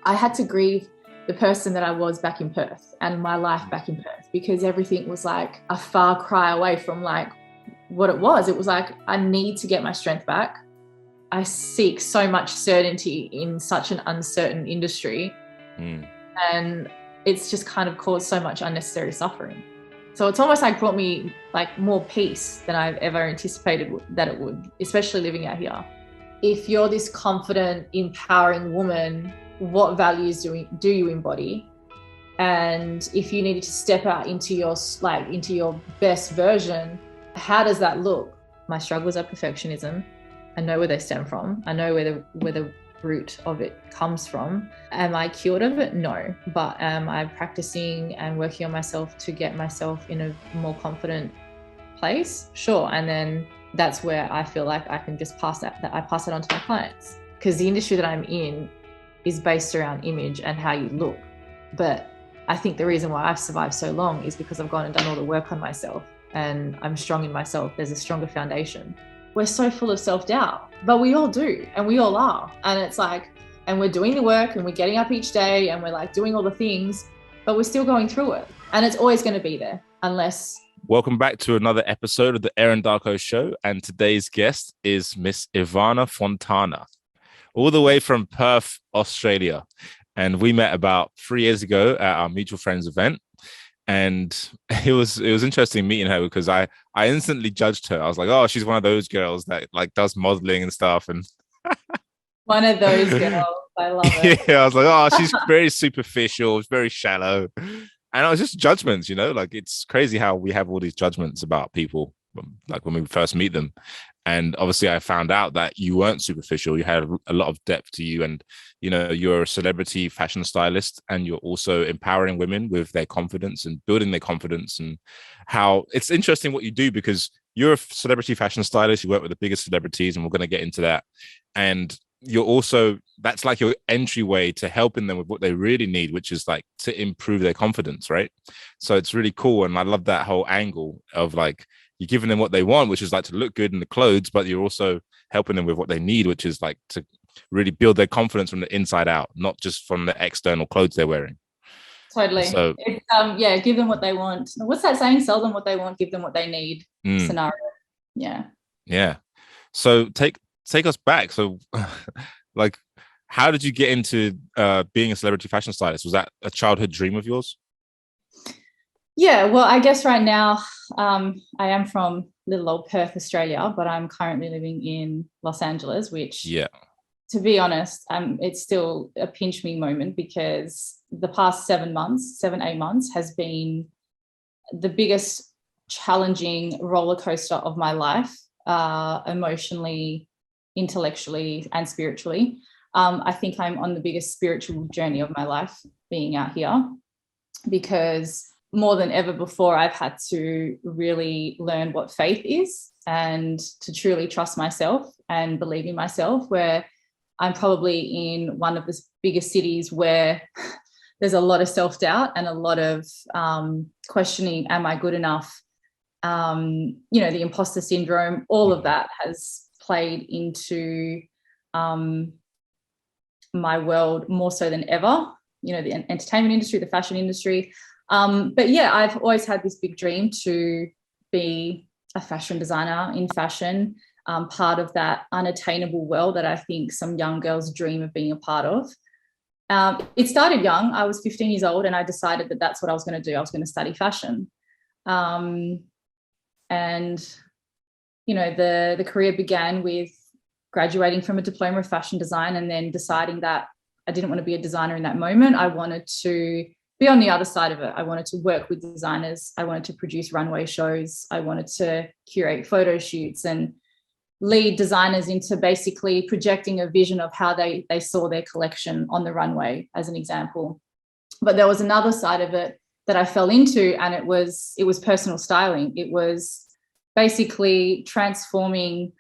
I had to grieve the person that I was back in Perth and my life back in Perth, because everything was like a far cry away from like what it was. It was like, I need to get my strength back. I seek so much certainty in such an uncertain industry. And it's just kind of caused so much unnecessary suffering. So it's almost like brought me like more peace than I've ever anticipated that it would, especially living out here. If you're this confident, empowering woman, what values do you embody? And if you needed to step out into your best version, how does that look? My struggles are perfectionism. I know where they stem from. I know where the root of it comes from. Am I cured of it? No. But am I practicing and working on myself to get myself in a more confident place? Sure. And then that's where I feel like I can just pass that I pass it on to my clients, because the industry that I'm in is based around image and how you look. But I think the reason why I've survived so long is because I've gone and done all the work on myself, and I'm strong in myself. There's a stronger foundation. We're so full of self-doubt, but we all do, and we all are. And it's like, and we're doing the work and we're getting up each day and we're like doing all the things, but we're still going through it. And it's always going to be there unless... Welcome back to another episode of the Darko show. And today's guest is Miss Ivanna Fontana, all the way from Perth, Australia. And we met about 3 years ago at our mutual friends event. And it was interesting meeting her, because I instantly judged her. I was like, oh, she's one of those girls that like does modeling and stuff. And one of those girls. I love it. Yeah, I was like, oh, she's very superficial, very shallow. And it was just judgments, like it's crazy how we have all these judgments about people, like when we first meet them. And obviously I found out that you weren't superficial. You had a lot of depth to you, and, you're a celebrity fashion stylist, and you're also empowering women with their confidence and building their confidence. And how it's interesting what you do, because you're a celebrity fashion stylist. You work with the biggest celebrities, and we're going to get into that. And you're also, that's like your entryway to helping them with what they really need, which is like to improve their confidence, right? So it's really cool. And I love that whole angle of like, you're giving them what they want, which is like to look good in the clothes, but you're also helping them with what they need, which is like to really build their confidence from the inside out, not just from the external clothes they're wearing. Totally. So it's, give them what they want. What's that saying? Sell them what they want, give them what they need. Scenario. Yeah. So take us back. So like, how did you get into being a celebrity fashion stylist? Was that a childhood dream of yours? Yeah, well, I guess right now I am from little old Perth, Australia, but I'm currently living in Los Angeles, which, to be honest, it's still a pinch me moment, because the past 8 months has been the biggest challenging roller coaster of my life, emotionally, intellectually, and spiritually. I think I'm on the biggest spiritual journey of my life being out here, because more than ever before, I've had to really learn what faith is and to truly trust myself and believe in myself, where I'm probably in one of the biggest cities where there's a lot of self-doubt and a lot of questioning, am I good enough? The imposter syndrome, all of that has played into my world more so than ever, the entertainment industry, the fashion industry. But yeah, I've always had this big dream to be a fashion designer in fashion, part of that unattainable world that I think some young girls dream of being a part of. It started young. I was 15 years old, and I decided that that's what I was going to do. I was going to study fashion. And, the career began with graduating from a diploma of fashion design, and then deciding that I didn't want to be a designer in that moment. I wanted to be on the other side of it. I wanted to work with designers. I wanted to produce runway shows. I wanted to curate photo shoots and lead designers into basically projecting a vision of how they saw their collection on the runway, as an example. But there was another side of it that I fell into, and it was personal styling. It was basically transforming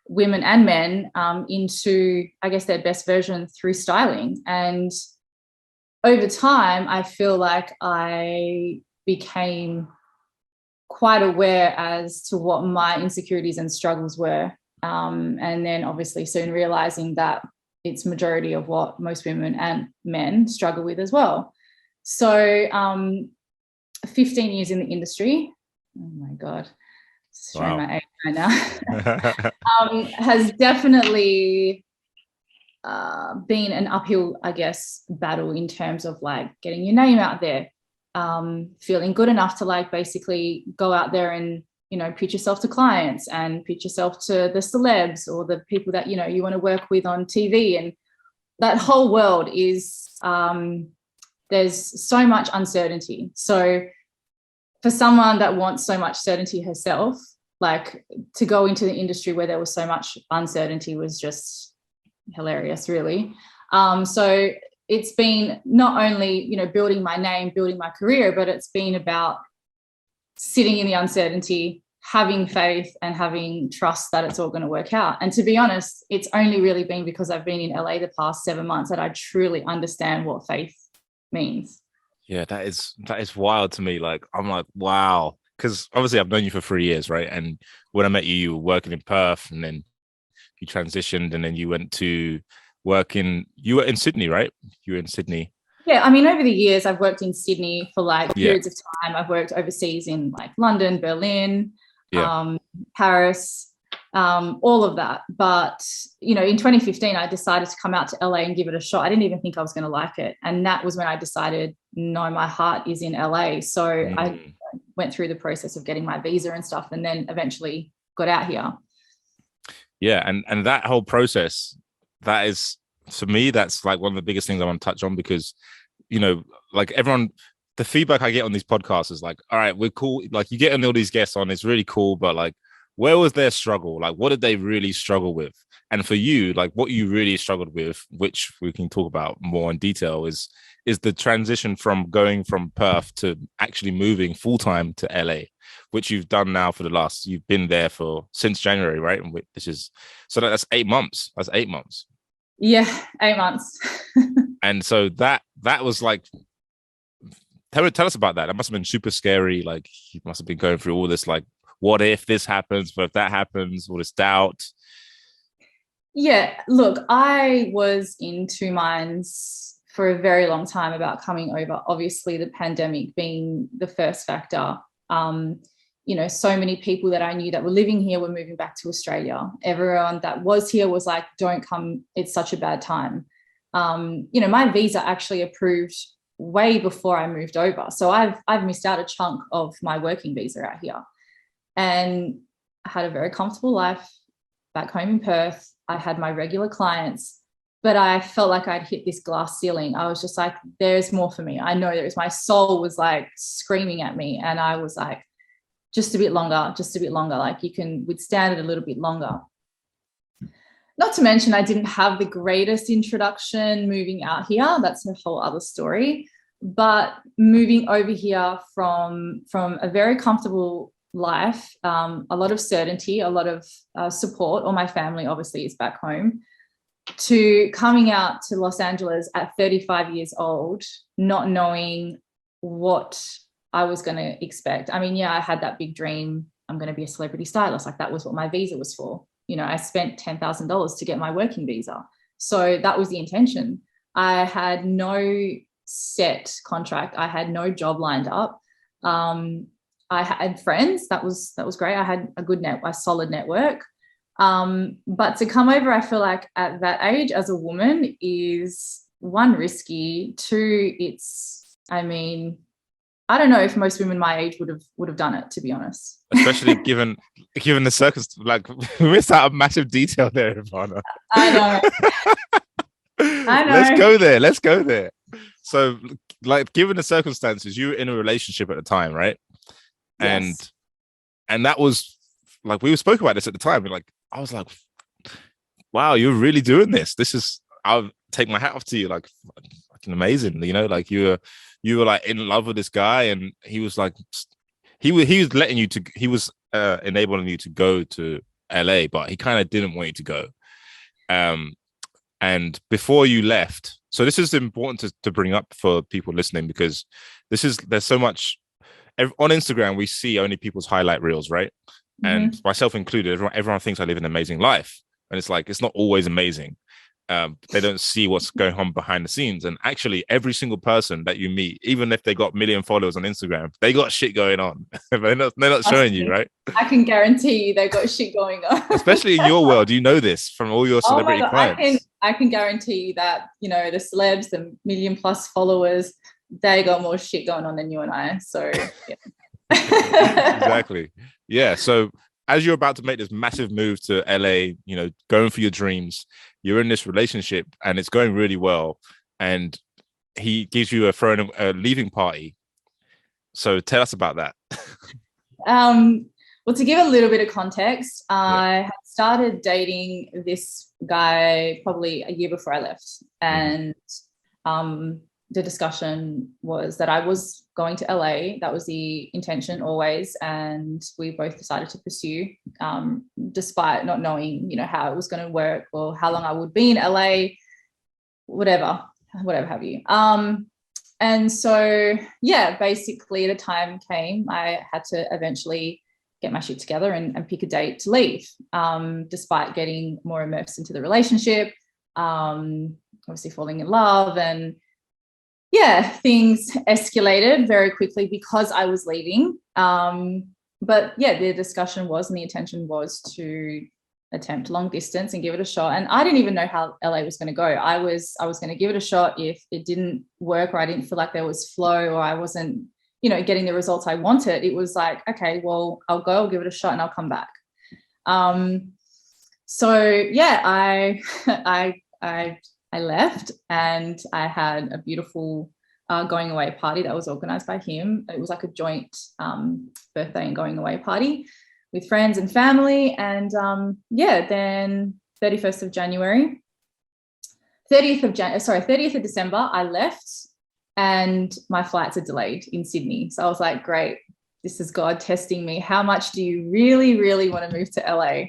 women and men into, I guess, their best version through styling. And over time, I feel like I became quite aware as to what my insecurities and struggles were. And then obviously soon realizing that it's majority of what most women and men struggle with as well. So 15 years in the industry. Oh my God, showing my age right now. Has definitely been an uphill, I guess, battle in terms of like getting your name out there, feeling good enough to like basically go out there and, you know, pitch yourself to clients and pitch yourself to the celebs or the people that, you know, you want to work with on TV. And that whole world is, there's so much uncertainty. So for someone that wants so much certainty herself, like to go into the industry where there was so much uncertainty was just hilarious, really. So it's been not only, you know, building my name, building my career, but it's been about sitting in the uncertainty, having faith and having trust that it's all going to work out. And to be honest, it's only really been because I've been in LA the past 7 months that I truly understand what faith means. Yeah, that is wild to me. Like, I'm like, wow. Because obviously I've known you for 3 years, right? And when I met you, you were working in Perth, and then you transitioned, and then you went to work you were in Sydney, right? You were in Sydney. Yeah, I mean, over the years, I've worked in Sydney for like periods of time. I've worked overseas in like London, Berlin, Paris, all of that. But, you know, in 2015, I decided to come out to LA and give it a shot. I didn't even think I was going to like it. And that was when I decided, no, my heart is in LA. So I went through the process of getting my visa and stuff, and then eventually got out here. Yeah, and that whole process, that is, for me, that's like one of the biggest things I want to touch on, because, you know, like everyone, the feedback I get on these podcasts is like, all right, we're cool. Like, you get all these guests on, it's really cool, but like, where was their struggle? Like, what did they really struggle with? And for you, like, what you really struggled with, which we can talk about more in detail, is the transition from going from Perth to actually moving full-time to LA, which you've done now you've been there since January, right? And that's 8 months. That's 8 months. Yeah, 8 months. And so that was like, tell us about that. That must have been super scary. Like, you must have been going through all this, like, what if this happens? What if that happens? All this doubt. Yeah, look, I was in two minds for a very long time about coming over. Obviously, the pandemic being the first factor. You know, so many people that I knew that were living here were moving back to Australia. Everyone that was here was like, don't come, it's such a bad time. You know, my visa actually approved way before I moved over. So I've missed out a chunk of my working visa out here. And I had a very comfortable life back home in Perth. I had my regular clients, but I felt like I'd hit this glass ceiling. I was just like, there's more for me. I know there is. My soul was like screaming at me. And I was like, just a bit longer. Like, you can withstand it a little bit longer. Not to mention, I didn't have the greatest introduction moving out here. That's a whole other story. But moving over here from a very comfortable life, a lot of certainty, a lot of support. All my family obviously is back home, to coming out to Los Angeles at 35 years old, not knowing what I was going to expect. I mean, yeah, I had that big dream. I'm going to be a celebrity stylist. Like, that was what my visa was for. You know, I spent $10,000 to get my working visa. So that was the intention. I had no set contract. I had no job lined up. I had friends. That was great. I had a solid network. But to come over, I feel like at that age as a woman is, one, risky. Two, I mean, I don't know if most women my age would have done it, to be honest. Especially given the circumstances. Like, we missed out a massive detail there, Ivanna. I know. Let's go there. So, like, given the circumstances, you were in a relationship at the time, right? Yes. And that was, like, we spoke about this at the time. Like, I was like, wow, you're really doing this. I'll take my hat off to you. Like, fucking amazing. You know, like, you were like in love with this guy, and he was like, he was letting you to, he was enabling you to go to LA, but he kind of didn't want you to go. And before you left, so this is important to bring up for people listening, because there's so much on Instagram. We see only people's highlight reels, right? Mm-hmm. And myself included, everyone thinks I live an amazing life, and it's like, it's not always amazing. They don't see what's going on behind the scenes. And actually, every single person that you meet, even if they got 1 million followers on Instagram, they got shit going on. They're not showing you, right? I can guarantee you they got shit going on. Especially in your world, you know this from all your Oh my celebrity God, clients. I can guarantee you that, the celebs, the 1 million+ followers, they got more shit going on than you and I. So yeah. Exactly. Yeah. So as you're about to make this massive move to LA, going for your dreams, you're in this relationship and it's going really well. And he gives you a leaving party. So tell us about that. Well, to give a little bit of context, Yeah. I had started dating this guy probably a year before I left. And the discussion was that I was going to LA. That was the intention always. And we both decided to pursue, despite not knowing, how it was going to work or how long I would be in LA, whatever have you. And so, yeah, basically the time came, I had to eventually get my shit together and pick a date to leave, despite getting more immersed into the relationship, obviously falling in love. And yeah, things escalated very quickly because I was leaving. But yeah, the discussion was, and the intention was to attempt long distance and give it a shot. And I didn't even know how LA was going to go. I was going to give it a shot. If it didn't work, or I didn't feel like there was flow, or I wasn't, getting the results I wanted, it was like, okay, well, I'll give it a shot and I'll come back. So yeah, I left, and I had a beautiful going away party that was organized by him. It was like a joint birthday and going away party with friends and family. And then 30th of December, I left, and my flights are delayed in Sydney. So I was like, great, this is God testing me. How much do you really, really want to move to LA?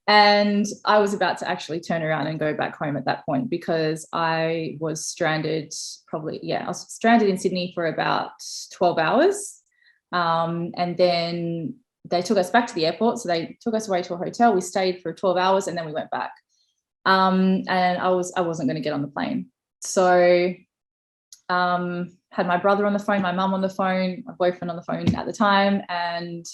And I was about to actually turn around and go back home at that point, because I was stranded in Sydney for about 12 hours. And then they took us back to the airport. So they took us away to a hotel. We stayed for 12 hours and then we went back. And I wasn't going to get on the plane. So had my brother on the phone, my mum on the phone, my boyfriend on the phone at the time, and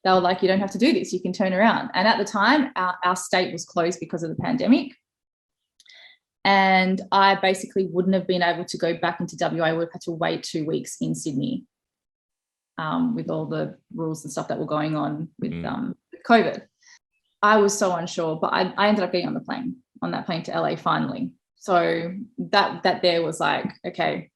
they were like, you don't have to do this, you can turn around. And at the time, our state was closed because of the pandemic. And I basically wouldn't have been able to go back into WA. I would have had to wait 2 weeks in Sydney, with all the rules and stuff that were going on with COVID. I was so unsure, but I ended up getting on that plane to LA finally. So that there was like, okay,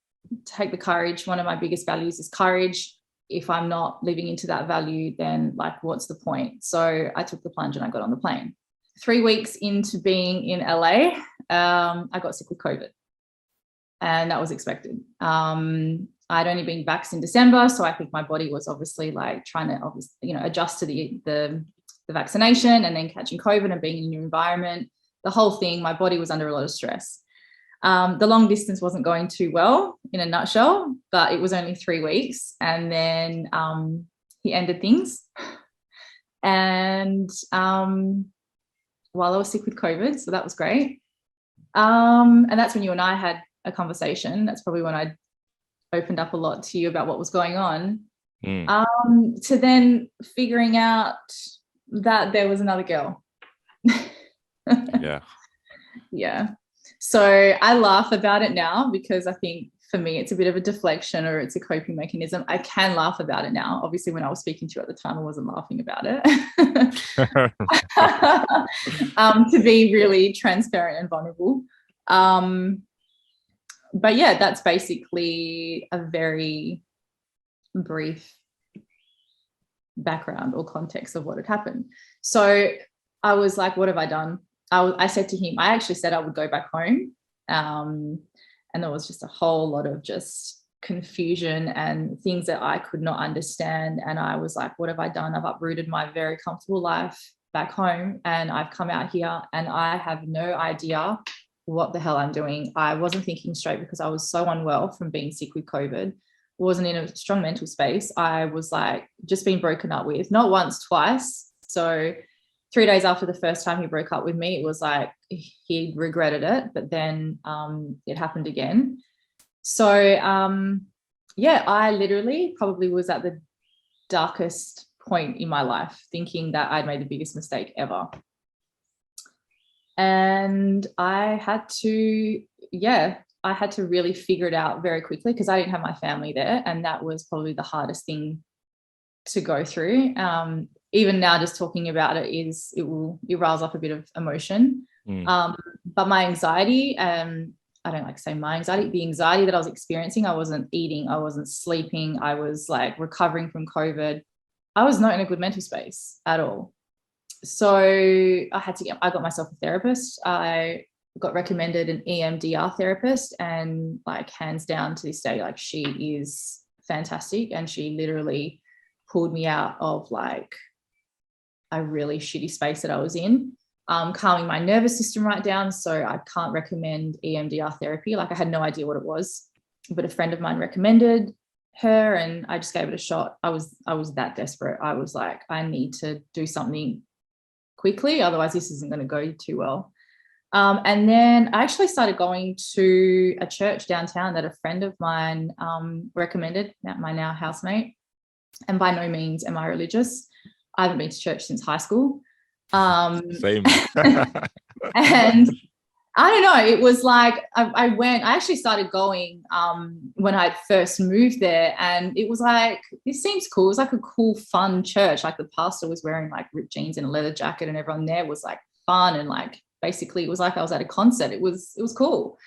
take the courage. One of my biggest values is courage. If I'm not living into that value, then like, what's the point? So I took the plunge and I got on the plane. 3 weeks into being in LA, I got sick with COVID, and that was expected. I'd only been vaxxed in December, so I think my body was obviously like trying to adjust to the vaccination, and then catching COVID and being in a new environment. The whole thing, my body was under a lot of stress. The long distance wasn't going too well, in a nutshell, but it was only 3 weeks. And then he ended things. And while I was sick with COVID, so that was great. And that's when you and I had a conversation. That's probably when I opened up a lot to you about what was going on. To then figuring out that there was another girl. Yeah. So I laugh about it now, because I think for me it's a bit of a deflection, or it's a coping mechanism. I can laugh about it now. Obviously, when I was speaking to you at the time, I wasn't laughing about it. To be really transparent and vulnerable. But yeah, that's basically a very brief background or context of what had happened. So I was like, what have I done? I said to him, I actually said I would go back home. And there was just a whole lot of just confusion and things that I could not understand. And I was like, what have I done? I've uprooted my very comfortable life back home, and I've come out here and I have no idea what the hell I'm doing. I wasn't thinking straight because I was so unwell from being sick with COVID. Wasn't in a strong mental space. I was like just being broken up with, not once, twice. So 3 days after the first time he broke up with me, it was like he regretted it, but then it happened again. So I literally probably was at the darkest point in my life, thinking that I'd made the biggest mistake ever. And I had to really figure it out very quickly, because I didn't have my family there, and that was probably the hardest thing to go through. Even now, just talking about it it riles up a bit of emotion. But my anxiety, I don't like to say my anxiety, the anxiety that I was experiencing, I wasn't eating, I wasn't sleeping, I was like recovering from COVID. I was not in a good mental space at all. So I got myself a therapist. I got recommended an EMDR therapist, and like hands down to this day, like she is fantastic, and she literally pulled me out of like a really shitty space that I was in, calming my nervous system right down. So I can't recommend EMDR therapy. Like I had no idea what it was, but a friend of mine recommended her, and I just gave it a shot. I was that desperate. I was like, I need to do something quickly, otherwise this isn't going to go too well. And then I actually started going to a church downtown that a friend of mine recommended, my now housemate. And by no means am I religious. I haven't been to church since high school. Same. And I don't know, it was like I actually started going when I first moved there, and it was like, this seems cool. It was like a cool, fun church. Like the pastor was wearing like ripped jeans and a leather jacket, and everyone there was like fun, and like basically it was like I was at a concert. It was cool.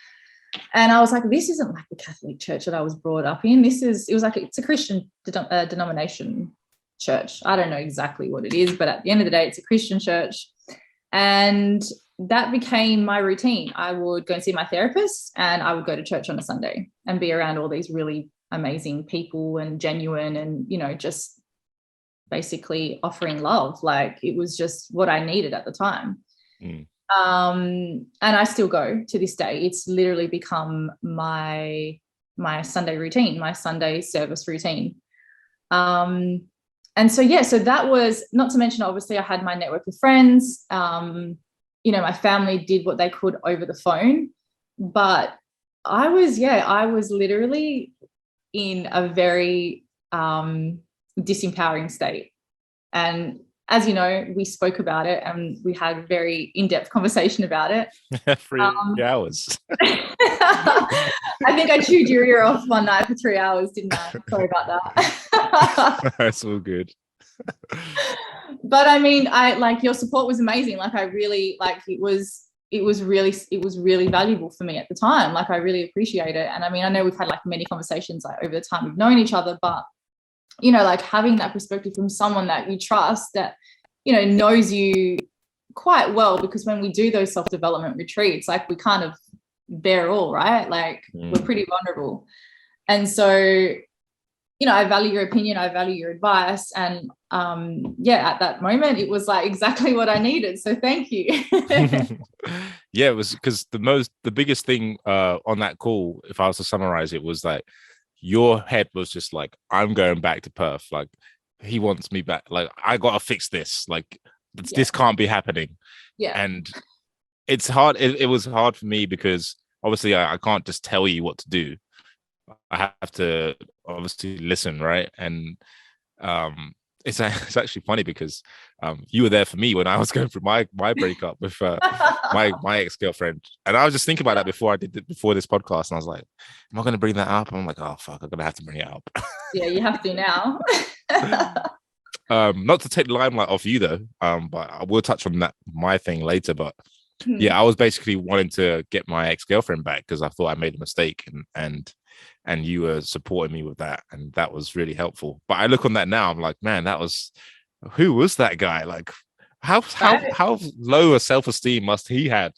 And I was like, this isn't like the Catholic church that I was brought up in. It's a Christian denomination church. I don't know exactly what it is, but at the end of the day, it's a Christian church. And that became my routine. I would go and see my therapist, and I would go to church on a Sunday and be around all these really amazing people and genuine, and, you know, just basically offering love. Like it was just what I needed at the time. And I still go to this day. It's literally become my Sunday routine, my Sunday service routine. And so that was, not to mention, obviously I had my network of friends. You know, my family did what they could over the phone, but I was literally in a very disempowering state. And as you know, we spoke about it and we had a very in-depth conversation about it. 3 hours. I think I chewed your ear off one night for 3 hours, didn't I? Sorry about that. That's all good. But I mean, your support was amazing. Like I really, like it was really valuable for me at the time. Like I really appreciate it. And I mean, I know we've had like many conversations like over the time we've known each other, but you know, like having that perspective from someone that you trust, that, you know, knows you quite well, because when we do those self-development retreats, like we kind of bear all, right? Like we're pretty vulnerable. And so, you know, I value your opinion, I value your advice. And at that moment, it was like exactly what I needed. So thank you. Yeah, it was because the biggest thing on that call, if I was to summarize it, was like, your head was just like, I'm going back to Perth. Like, he wants me back. Like, I got to fix this. Like, this can't be happening. Yeah. And it's hard. It was hard for me because obviously I can't just tell you what to do. I have to obviously listen, right? And it's actually funny because you were there for me when I was going through my breakup with my ex-girlfriend, and I was just thinking about that before this podcast, and I was like, am I going to bring that up? And I'm like, oh fuck, I'm going to have to bring it up. Yeah, you have to now. Not to take the limelight off you though, but I will touch on my thing later. But yeah, I was basically wanting to get my ex-girlfriend back because I thought I made a mistake, and you were supporting me with that, and that was really helpful. But I look on that now, I'm like, man, who was that guy? Like, how low a self-esteem must he had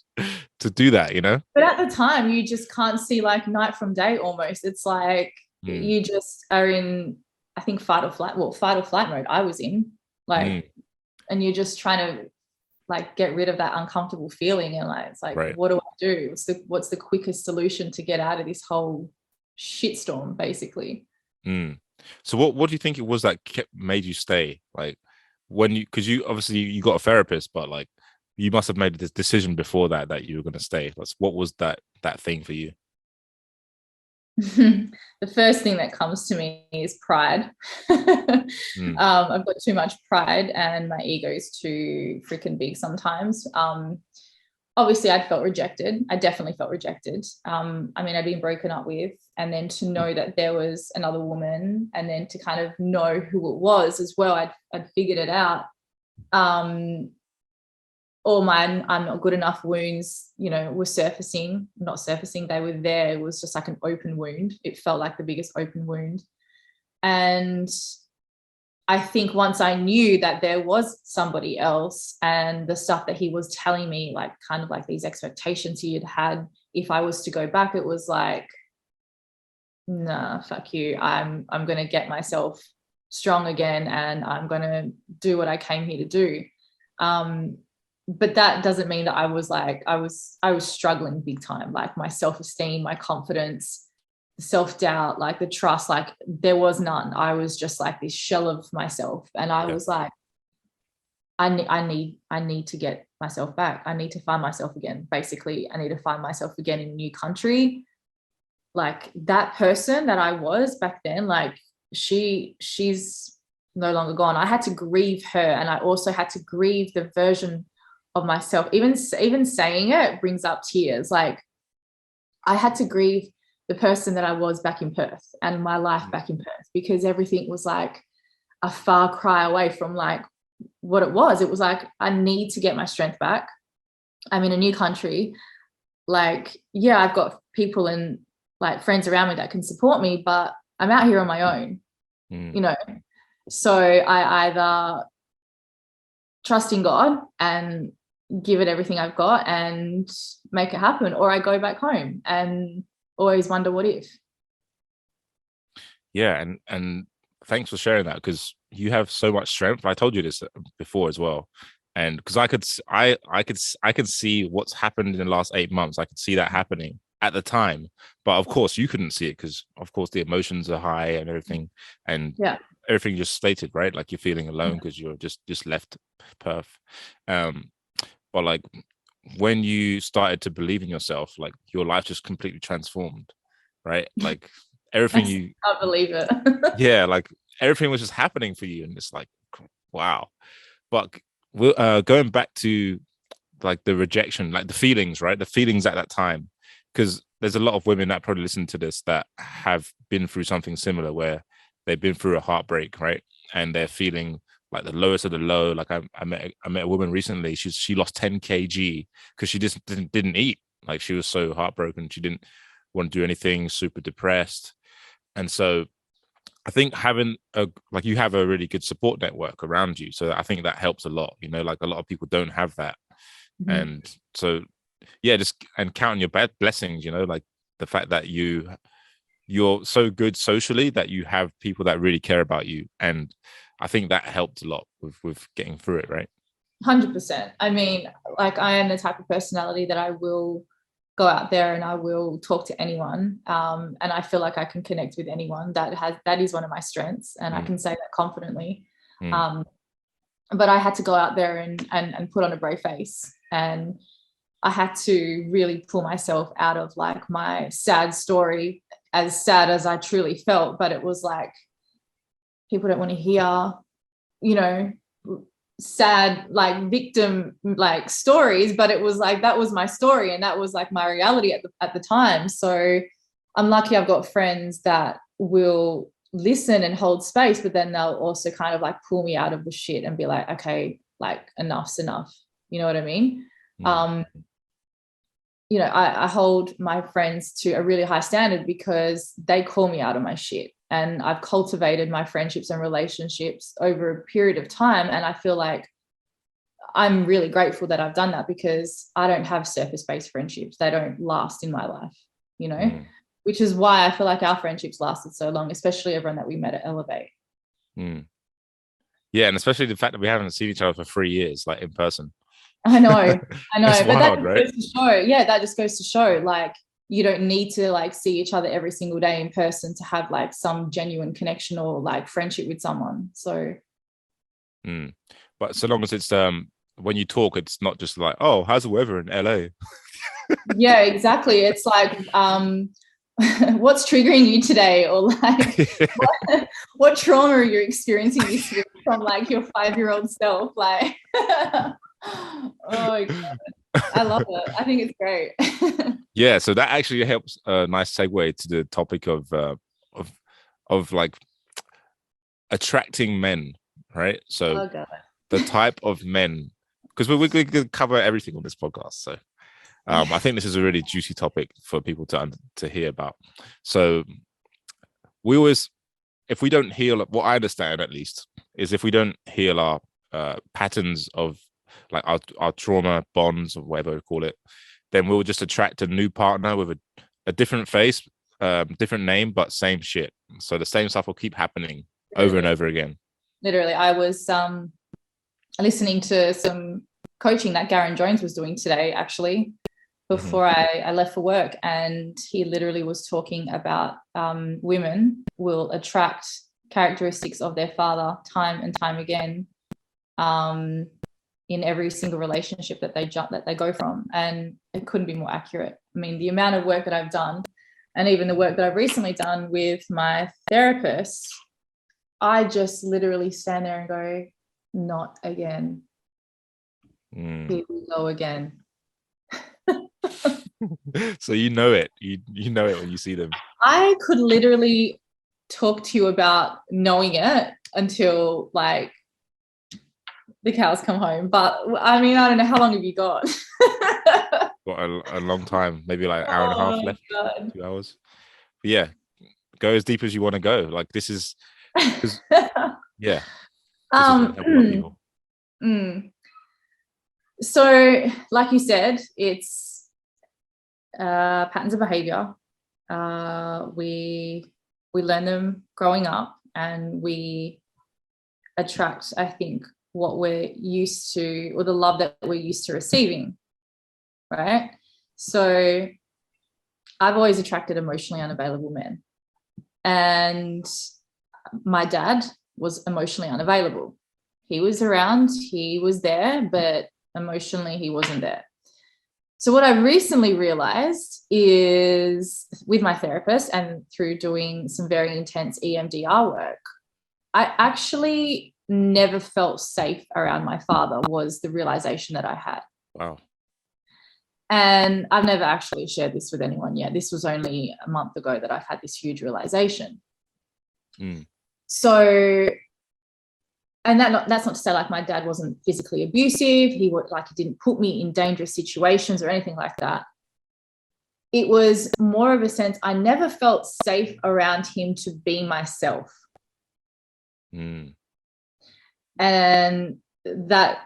to do that, you know? But at the time, you just can't see like night from day almost. It's like you just are in, I think, fight or flight mode I was in, like, and you're just trying to like get rid of that uncomfortable feeling, and like, it's like, right, what do I do? What's the quickest solution to get out of this whole shitstorm, basically? So what do you think it was that made you stay? Like, when you, because you obviously you got a therapist, but like you must have made this decision before that you were going to stay. What was that thing for you? The first thing that comes to me is pride. Mm, I've got too much pride and my ego is too freaking big sometimes. Obviously, I felt rejected. I definitely felt rejected. I mean, I'd been broken up with, and then to know that there was another woman, and then to kind of know who it was as well, I'd figured it out. All my I'm not good enough wounds, were surfacing, not surfacing, they were there. It was just like an open wound. It felt like the biggest open wound. And I think once I knew that there was somebody else and the stuff that he was telling me, like kind of like these expectations he had, if I was to go back, it was like, nah, fuck you. I'm going to get myself strong again and I'm going to do what I came here to do. But that doesn't mean that I was struggling big time, like my self-esteem, my confidence, self-doubt, like the trust, like there was none. I was just like this shell of myself. And I was like, I need to get myself back. I need to find myself again. Basically, I need to find myself again in a new country. Like that person that I was back then, like she's no longer gone. I had to grieve her, and I also had to grieve the version of myself. Even saying it brings up tears. Like I had to grieve the person that I was back in Perth and my life back in Perth, because everything was like a far cry away from like what it was. It was like, I need to get my strength back. I'm in a new country. Like, yeah, I've got people and like friends around me that can support me, but I'm out here on my own, So I either trust in God and give it everything I've got and make it happen, or I go back home and always wonder what if. yeah, and thanks for sharing that, because you have so much strength. I told you this before as well, and because I could see what's happened in the last 8 months. I could see that happening at the time, but of course you couldn't see it because of course the emotions are high and everything, and everything just stated, right? Like you're feeling alone because you're just left Perth. But like when you started to believe in yourself, like your life just completely transformed, right? Like everything you can't believe it. yeah, like everything was just happening for you, and it's like wow. But going back to like the rejection, like the feelings, right? The feelings at that time, because there's a lot of women that probably listen to this that have been through something similar, where they've been through a heartbreak, right? And they're feeling like the lowest of the low. Like I met a woman recently. She lost 10 kg because she just didn't eat. Like she was so heartbroken. She didn't want to do anything, super depressed. And so I think having you have a really good support network around you. So I think that helps a lot, like a lot of people don't have that. Mm-hmm. And so, yeah, just and counting your bad blessings, like the fact that you're so good socially that you have people that really care about you. And I think that helped a lot with getting through it, right? 100%. I mean, like I am the type of personality that I will go out there and I will talk to anyone. And I feel like I can connect with anyone. That is one of my strengths, and I can say that confidently. But I had to go out there and put on a brave face, and I had to really pull myself out of like my sad story, as sad as I truly felt. But it was like, people don't want to hear, sad like victim like stories, but it was like that was my story and that was like my reality at the time. So I'm lucky I've got friends that will listen and hold space, but then they'll also kind of like pull me out of the shit and be like, okay, like enough's enough, you know what I mean? I hold my friends to a really high standard because they call me out of my shit. And I've cultivated my friendships and relationships over a period of time. And I feel like I'm really grateful that I've done that, because I don't have surface-based friendships. They don't last in my life, which is why I feel like our friendships lasted so long, especially everyone that we met at Elevate. Yeah, and especially the fact that we haven't seen each other for 3 years, like in person. I know. It's but wild, that right? goes to show, that just goes to show, like, you don't need to like see each other every single day in person to have like some genuine connection or like friendship with someone. So Mm. But so long as it's when you talk, it's not just like, oh, how's the weather in LA? Yeah, exactly. It's like, what's triggering you today? Or like, what trauma are you experiencing this week from like your 5-year-old self? Like, oh my God. I love it. I think it's great. Yeah, so that actually helps a nice segue to the topic of of like attracting men, right? So Oh God. the type of men, because we're going to cover everything on this podcast. So I think this is a really juicy topic for people to hear about. So we always, if we don't heal, what I understand at least is if we don't heal our patterns of like our trauma bonds or whatever we call it, then we'll just attract a new partner with a different face, different name, but same shit. So the same stuff will keep happening over and over again. Literally, I was listening to some coaching that Garen Jones was doing today, actually, before I left for work. And he literally was talking about women will attract characteristics of their father time and time again in every single relationship that they go from. And it couldn't be more accurate. I mean, the amount of work that I've done and even the work that I've recently done with my therapist, I just literally stand there and go, not again. Here we go again. So you know it. You know it when you see them. I could literally talk to you about knowing it until like the cows come home. But I mean, I don't know, how long have you got? Got a long time, maybe like an hour and a half left, God. 2 hours. But yeah, go as deep as you want to go. Like this is, yeah. This is going to help a lot of people. So, like you said, it's patterns of behavior. We learn them growing up, and we attract, I think, what we're used to, or the love that we're used to receiving, right? So I've always attracted emotionally unavailable men, and my dad was emotionally unavailable. He was around, he was there, but emotionally he wasn't there. So what I recently realized is, with my therapist and through doing some very intense EMDR work, I actually never felt safe around my father, was the realization that I had. Wow. And I've never actually shared this with anyone yet. This was only a month ago that I've had this huge realization. So, and that's not to say like my dad wasn't physically abusive. He didn't put me in dangerous situations or anything like that. It was more of a sense I never felt safe around him to be myself. And that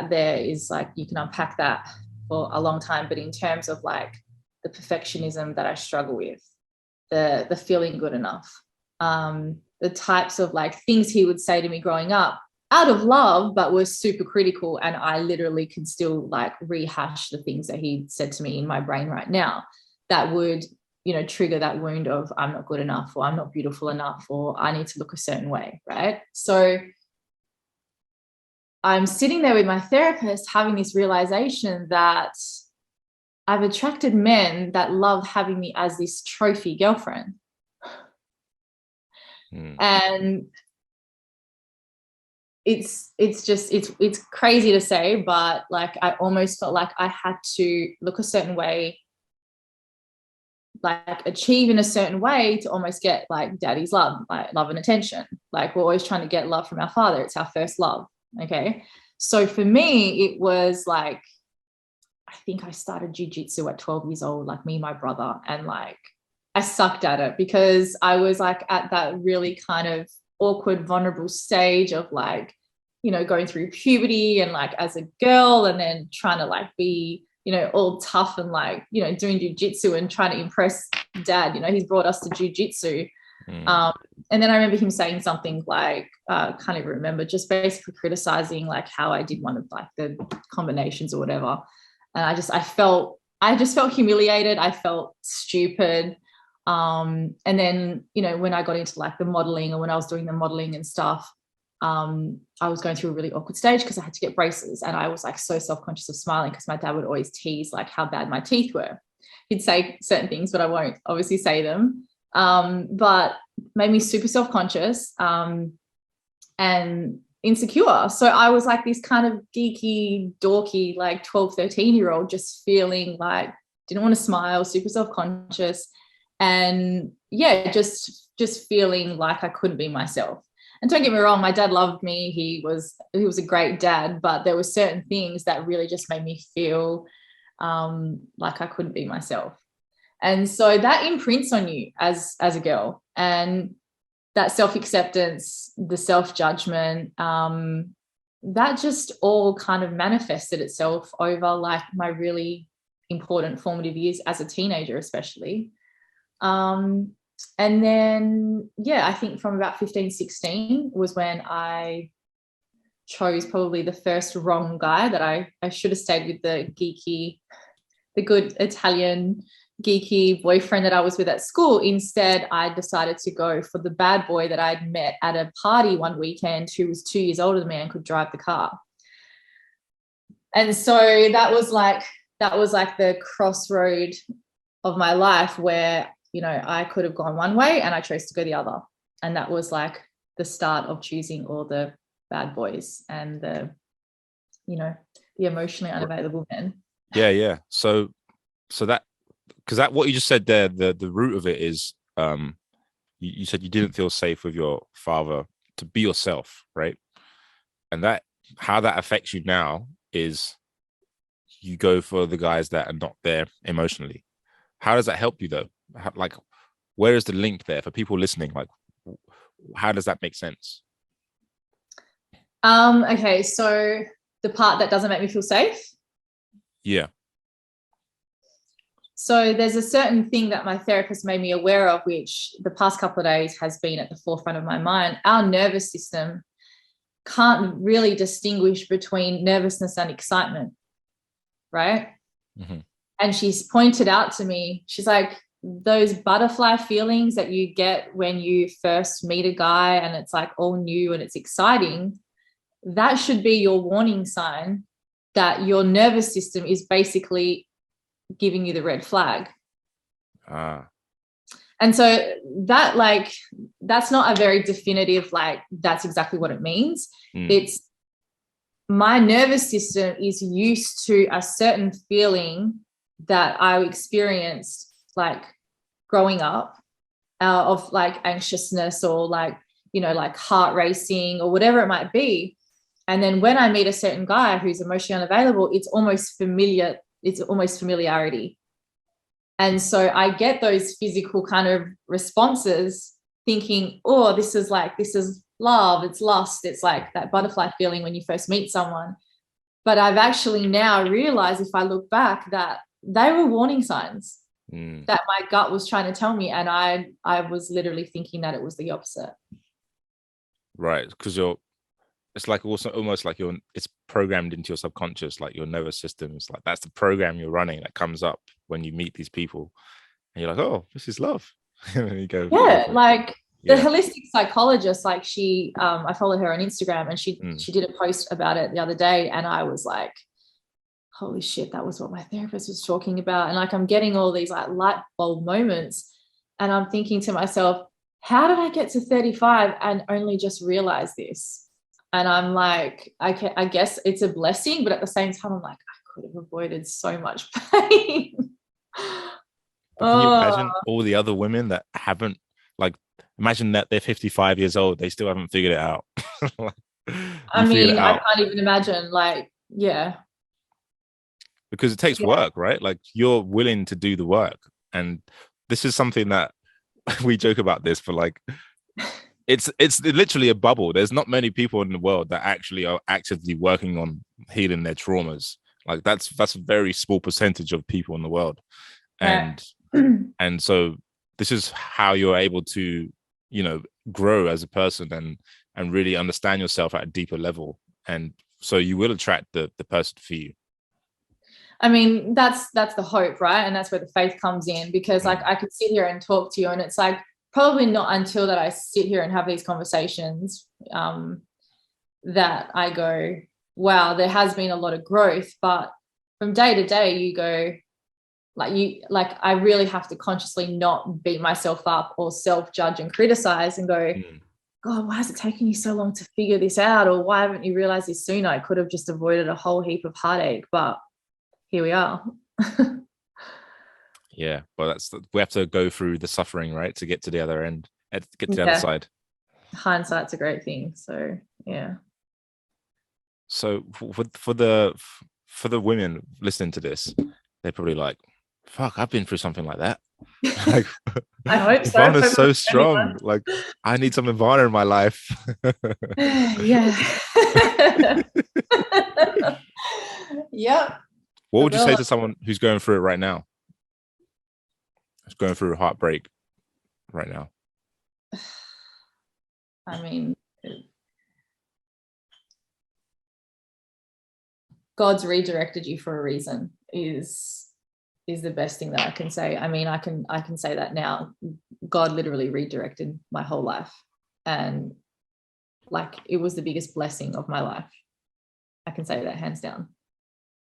there is like, you can unpack that for a long time, but in terms of like the perfectionism that I struggle with, the feeling good enough, the types of like things he would say to me growing up out of love, but were super critical, and I literally can still like rehash the things that he said to me in my brain right now that would, you know, trigger that wound of I'm not good enough, or I'm not beautiful enough, or I need to look a certain way, right? So I'm sitting there with my therapist having this realization that I've attracted men that love having me as this trophy girlfriend. And it's crazy to say, but like I almost felt like I had to look a certain way, like achieve in a certain way to almost get like daddy's love, like love and attention. Like we're always trying to get love from our father. It's our first love. Okay. So for me, it was like, I think I started jiu-jitsu at 12 years old, like me and my brother, and like I sucked at it because I was like at that really kind of awkward, vulnerable stage of like, you know, going through puberty and like as a girl, and then trying to like be, you know, all tough and like, you know, doing jiu-jitsu and trying to impress dad. You know, he's brought us to jiu-jitsu. And then I remember him saying something like, can't even remember, just basically criticizing like how I did one of like the combinations or whatever. And I just felt humiliated. I felt stupid. And then, you know, when I got into like the modeling, or when I was doing the modeling and stuff, I was going through a really awkward stage because I had to get braces, and I was like so self-conscious of smiling because my dad would always tease like how bad my teeth were. He'd say certain things, but I won't obviously say them. But made me super self-conscious and insecure. So I was like this kind of geeky, dorky, like 12, 13-year-old, just feeling like didn't want to smile, super self-conscious. And yeah, just feeling like I couldn't be myself. And don't get me wrong, my dad loved me. He was a great dad, but there were certain things that really just made me feel like I couldn't be myself. And so that imprints on you as a girl, and that self-acceptance, the self-judgment, that just all kind of manifested itself over like my really important formative years as a teenager, especially. And then, yeah, I think from about 15, 16 was when I chose probably the first wrong guy, that I should have stayed with the good Italian geeky boyfriend that I was with at school. Instead, I decided to go for the bad boy that I'd met at a party one weekend, who was 2 years older than me and could drive the car. And so that was like the crossroad of my life where, you know, I could have gone one way and I chose to go the other. And that was like the start of choosing all the bad boys and the emotionally unavailable men. Yeah. So that, because that what you just said there, the root of it is you said you didn't feel safe with your father to be yourself, right? And that, how that affects you now is you go for the guys that are not there emotionally. How does that help you though? Like, where is the link there for people listening? Like, how does that make sense? Okay, so the part that doesn't make me feel safe. Yeah. So there's a certain thing that my therapist made me aware of, which the past couple of days has been at the forefront of my mind. Our nervous system can't really distinguish between nervousness and excitement, right? Mm-hmm. And she's pointed out to me, she's like, those butterfly feelings that you get when you first meet a guy and it's like all new and it's exciting, that should be your warning sign that your nervous system is basically giving you the red flag. And so that, like, that's not a very definitive, like, that's exactly what it means. It's my nervous system is used to a certain feeling that I experienced like growing up, of like anxiousness or like, you know, like heart racing or whatever it might be. And then when I meet a certain guy who's emotionally unavailable, it's almost familiarity. And so I get those physical kind of responses thinking, oh, this is love, it's lust, it's like that butterfly feeling when you first meet someone. But I've actually now realized, if I look back, that they were warning signs that my gut was trying to tell me, and I was literally thinking that it was the opposite. Right, because it's like also almost like it's programmed into your subconscious, like your nervous system is like, that's the program you're running that comes up when you meet these people, and you're like, oh, this is love. And then you go, yeah, like the holistic psychologist, like she, I follow her on Instagram, and she did a post about it the other day, and I was like, holy shit, that was what my therapist was talking about. And like, I'm getting all these like light bulb moments, and I'm thinking to myself, how did I get to 35 and only just realize this? And I'm like, I guess it's a blessing, but at the same time, I'm like, I could have avoided so much pain. But can you imagine all the other women that haven't, like, imagine that they're 55 years old, they still haven't figured it out. I mean, I can't even imagine, like, yeah. Because it takes work, right? Like, you're willing to do the work. And this is something that we joke about this, but like, it's literally a bubble. There's not many people in the world that actually are actively working on healing their traumas. Like, that's a very small percentage of people in the world. And and so this is how you're able to, you know, grow as a person and really understand yourself at a deeper level. And so you will attract the person for you. I mean, that's the hope, right? And that's where the faith comes in, because like I could sit here and talk to you, and it's like probably not until that I sit here and have these conversations that I go, wow, there has been a lot of growth. But from day to day, you go, I really have to consciously not beat myself up or self-judge and criticize and go, God, why is it taking you so long to figure this out? Or why haven't you realized this sooner? I could have just avoided a whole heap of heartache, but here we are. Yeah, but we have to go through the suffering, right, to get to the other end, get to the other side. Hindsight's a great thing. So yeah. So for the women listening to this, they're probably like, fuck, I've been through something like that. Like, I hope so. Ivana's so strong. Like, I need some Ivana in my life. Yeah. Yep. What would you say to someone who's going through it right now? Who's going through a heartbreak right now? I mean, God's redirected you for a reason is the best thing that I can say. I mean, I can say that now. God literally redirected my whole life, and like it was the biggest blessing of my life. I can say that hands down,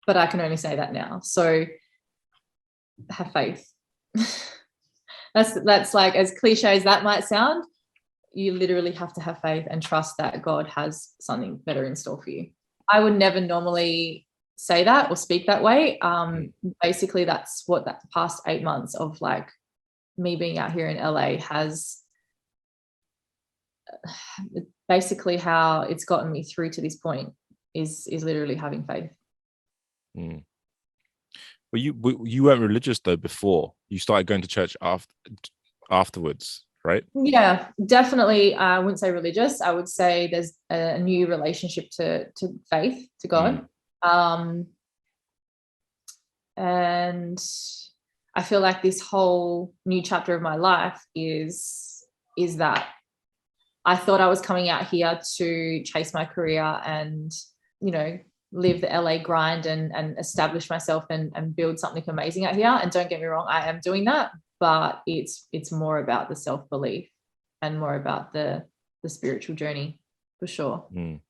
but I can only say that now. So have faith. That's like, as cliche as that might sound, you literally have to have faith and trust that God has something better in store for you. I would never normally say that or speak that way. Basically, that's what that past 8 months of like me being out here in LA has basically how it's gotten me through to this point is literally having faith. Well, you weren't religious though before. You started going to church afterwards, right? Yeah, definitely. I wouldn't say religious. I would say there's a new relationship to faith, to God. And I feel like this whole new chapter of my life is that I thought I was coming out here to chase my career and, you know, live the LA grind and establish myself and build something amazing out here. And don't get me wrong, I am doing that, but it's more about the self-belief and more about the spiritual journey for sure. And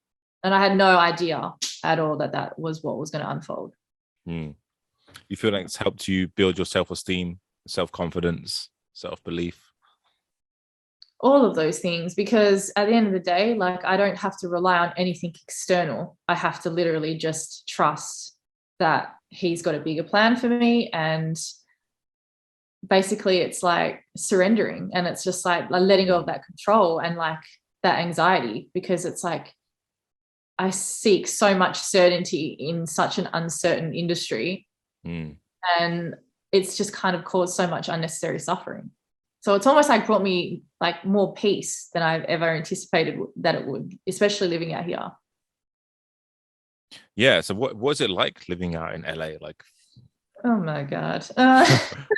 I had no idea at all that was what was going to unfold. You feel like it's helped you build your self-esteem, self-confidence, self-belief? All of those things, because at the end of the day, like, I don't have to rely on anything external. I have to literally just trust that he's got a bigger plan for me. And basically it's like surrendering, and it's just like letting go of that control and like that anxiety, because it's like I seek so much certainty in such an uncertain industry. And it's just kind of caused so much unnecessary suffering. So it's almost like brought me like more peace than I've ever anticipated that it would, especially living out here. Yeah. So what was it like living out in LA? Like, oh my God.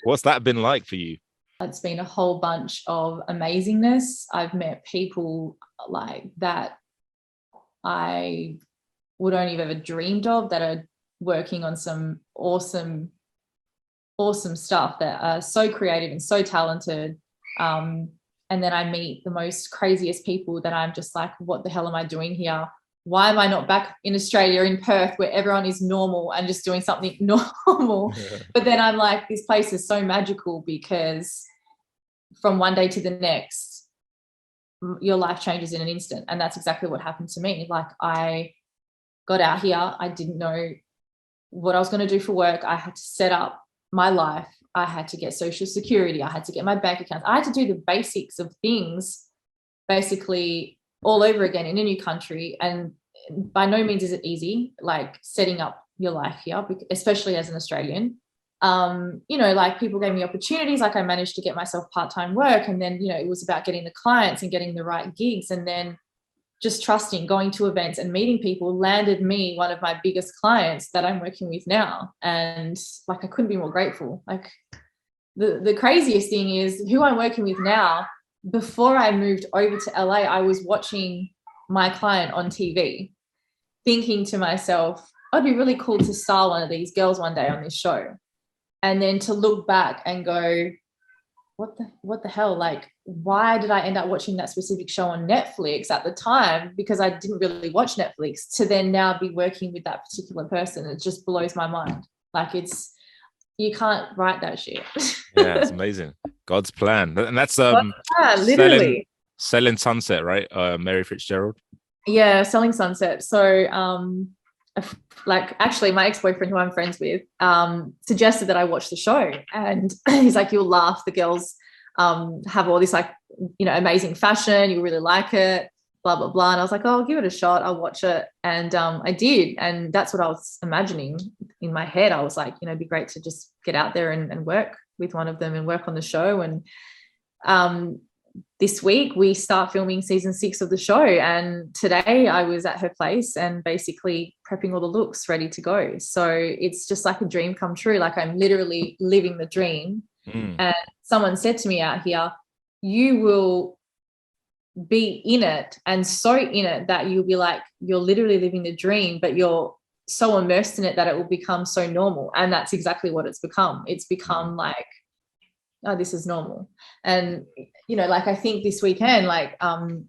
What's that been like for you? It's been a whole bunch of amazingness. I've met people like that I would only have ever dreamed of that are working on some awesome stuff, that are so creative and so talented. And then I meet the most craziest people that I'm just like, what the hell am I doing here? Why am I not back in Australia, in Perth, where everyone is normal and just doing something normal? But then I'm like, this place is so magical, because from one day to the next, your life changes in an instant. And that's exactly what happened to me. Like, I got out here, I didn't know what I was going to do for work. I had to set up my life. I had to get social security. I had to get my bank accounts. I had to do the basics of things basically all over again in a new country. And by no means is it easy, like setting up your life here, especially as an Australian. You know, like, people gave me opportunities. Like, I managed to get myself part-time work, and then, you know, it was about getting the clients and getting the right gigs, and then just trusting, going to events and meeting people landed me one of my biggest clients that I'm working with now. And like, I couldn't be more grateful. Like, the craziest thing is who I'm working with now. Before I moved over to LA, I was watching my client on TV, thinking to myself, oh, it'd be really cool to star one of these girls one day on this show. And then to look back and go, what the hell? Like, why did I end up watching that specific show on Netflix at the time? Because I didn't really watch Netflix, to then now be working with that particular person. It just blows my mind. Like, you can't write that shit. Yeah, it's amazing. God's plan. And that's literally. Selling Sunset, right? Mary Fitzgerald. Yeah, Selling Sunset. So like, actually, my ex-boyfriend, who I'm friends with, suggested that I watch the show, and he's like, you'll laugh, the girls have all this, like, amazing fashion, you really like it, blah blah blah. And I was like, oh, I'll give it a shot, I'll watch it. And I did, and that's what I was imagining in my head. I was like, it'd be great to just get out there and work with one of them and work on the show. And this week we start filming season 6 of the show, and today I was at her place and basically prepping all the looks ready to go. So it's just like a dream come true. Like, I'm literally living the dream. And someone said to me out here, you will be in it, and so in it that you'll be like, you're literally living the dream, but you're so immersed in it that it will become so normal. And that's exactly what it's become. It's become like, oh, this is normal. And like, I think this weekend, like I don't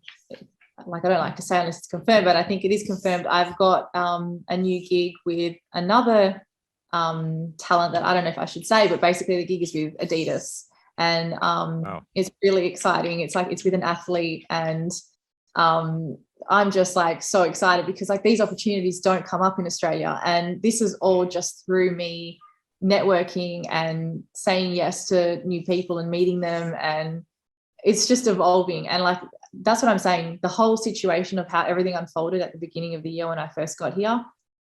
like to say unless it's confirmed, but I think it is confirmed, I've got a new gig with another talent that I don't know if I should say, but basically the gig is with Adidas. And wow. It's really exciting. It's like, it's with an athlete, and I'm just like so excited, because like, these opportunities don't come up in Australia, and this is all just through me networking and saying yes to new people and meeting them. And it's just evolving. And like, that's what I'm saying, the whole situation of how everything unfolded at the beginning of the year when I first got here,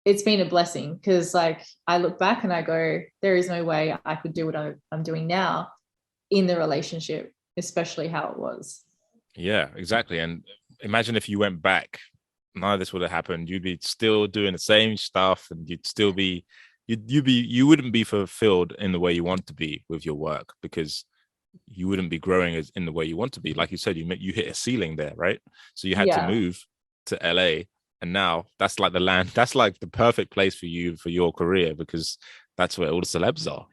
it's been a blessing, because like, I look back and I go, there is no way I could do what I'm doing now in the relationship, especially how it was. Yeah, exactly. And imagine if you went back, none of this would have happened. You'd be still doing the same stuff, and you'd still be you wouldn't be fulfilled in the way you want to be with your work, because you wouldn't be growing as in the way you want to be. Like you said, you hit a ceiling there, right? So you had to move to LA, and now that's like the land, that's like the perfect place for you for your career, because that's where all the celebs are,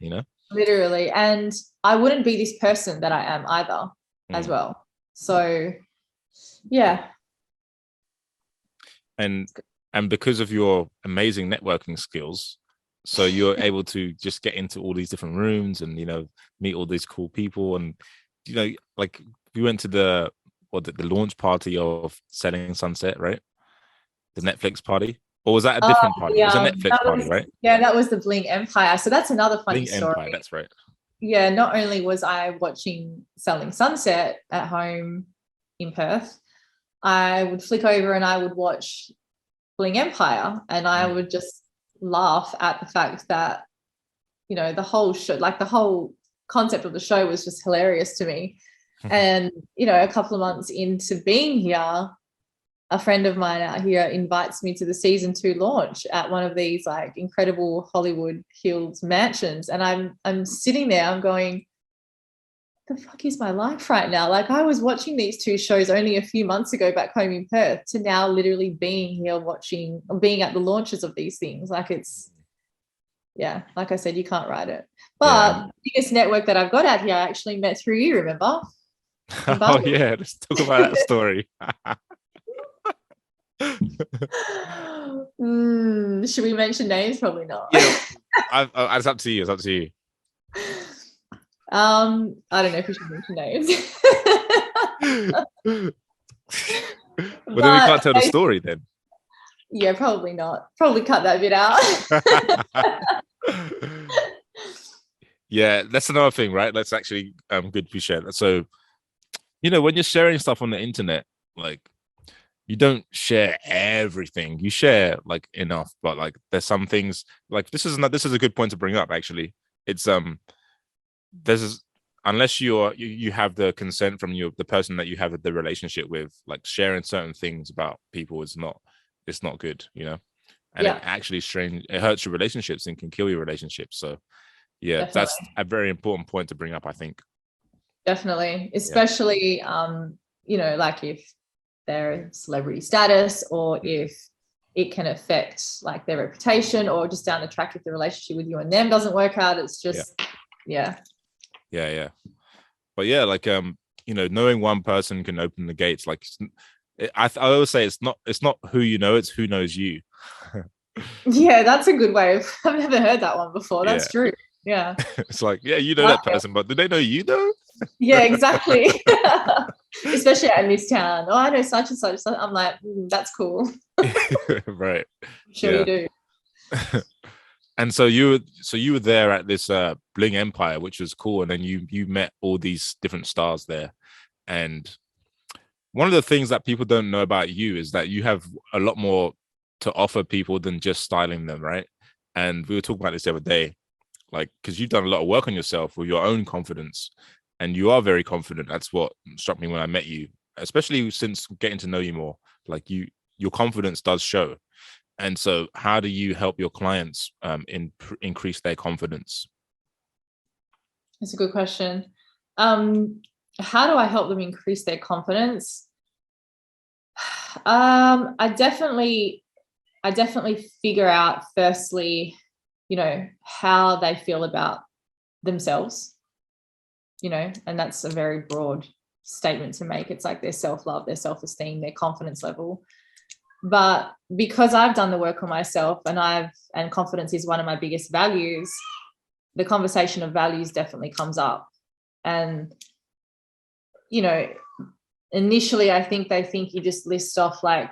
literally. And I wouldn't be this person that I am either as well. So yeah. And because of your amazing networking skills, so you're able to just get into all these different rooms and meet all these cool people. And like, we went to the launch party of Selling Sunset, right? The Netflix party. Or was that a different party? It was a Netflix party, right? Yeah, that was the Bling Empire. So that's another funny story. Empire, that's right. Yeah, not only was I watching Selling Sunset at home in Perth, I would flick over and I would watch Bling Empire, and I would just laugh at the fact that, the whole show, like the whole concept of the show was just hilarious to me. And, a couple of months into being here, a friend of mine out here invites me to the season 2 launch at one of these like incredible Hollywood Hills mansions. And I'm sitting there, I'm going, the fuck is my life right now? Like, I was watching these 2 shows only a few months ago back home in Perth, to now literally being here being at the launches of these things. Like, it's, yeah, like I said, you can't write it. But the biggest network that I've got out here, I actually met through you, remember? Oh yeah, let's talk about that story. Should we mention names? Probably not. Yeah, it's up to you. It's up to you. I don't know if we should mention names. Well, then we can't tell the story then. Yeah, probably not. Probably cut that bit out. Yeah, that's another thing, right? That's actually good to share that. So, when you're sharing stuff on the internet, like, you don't share everything. You share like enough, but like, there's some things, like, this is a good point to bring up. Actually, it's unless you have the consent from the person that you have the relationship with, like, sharing certain things about people it's not good, and it actually it hurts your relationships and can kill your relationships. So yeah, definitely. That's a very important point to bring up, I think. Definitely, especially like if they're celebrity status, or if it can affect like their reputation, or just down the track if the relationship with you and them doesn't work out. It's just yeah. but yeah, like knowing one person can open the gates. Like I always say it's not who you know, it's who knows you. Yeah, that's a good way of, I've never heard that one before. Yeah. That's true. Yeah. It's like, yeah, you I know like that it. person, but do they know you though? Yeah, exactly. Especially out in this town. Oh, I know such and such. I'm like, that's cool. Right. I'm sure you Yeah. do. And so you were there at this Bling Empire, which was cool, and then you met all these different stars there. And one of the things that people don't know about you is that you have a lot more to offer people than just styling them, right? And we were talking about this the other day, like, because you've done a lot of work on yourself with your own confidence, and you are very confident. That's what struck me when I met you, especially since getting to know you more. Like your confidence does show. And so how do you help your clients increase their confidence? That's a good question. How do I help them increase their confidence? I definitely figure out firstly, how they feel about themselves, and that's a very broad statement to make. It's like their self-love, their self-esteem, their confidence level. But because I've done the work on myself and confidence is one of my biggest values, the conversation of values definitely comes up. And, initially I think they think you just list off like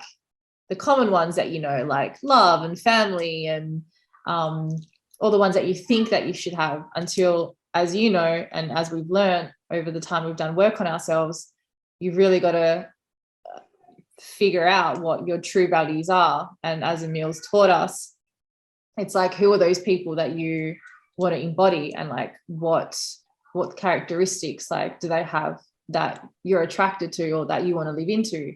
the common ones that, like love and family and all the ones that you think that you should have, until, as you know, and as we've learned over the time we've done work on ourselves, you've really got to figure out what your true values are. And as Emil's taught us, it's like, who are those people that you want to embody, and like what characteristics like do they have that you're attracted to or that you want to live into.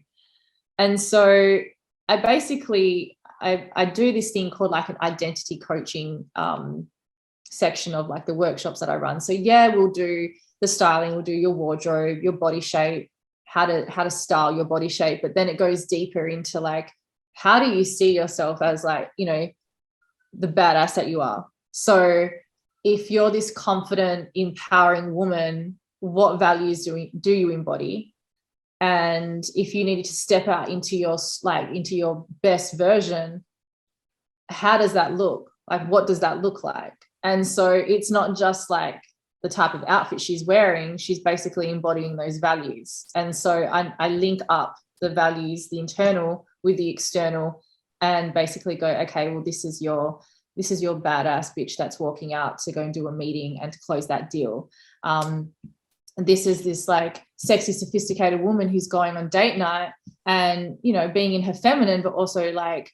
And so I basically I do this thing called like an identity coaching section of like the workshops that I run. So yeah, we'll do the styling, we'll do your wardrobe, your body shape, how to style your body shape, but then it goes deeper into like, how do you see yourself as like, the badass that you are. So if you're this confident, empowering woman, what values do you embody? And if you needed to step out into your best version, how does that look? Like, what does that look like? And so it's not just like the type of outfit she's wearing, she's basically embodying those values. And so I link up the values, the internal with the external, and basically go, okay, well, this is your badass bitch that's walking out to go and do a meeting and to close that deal. This is this like sexy, sophisticated woman who's going on date night and, being in her feminine, but also like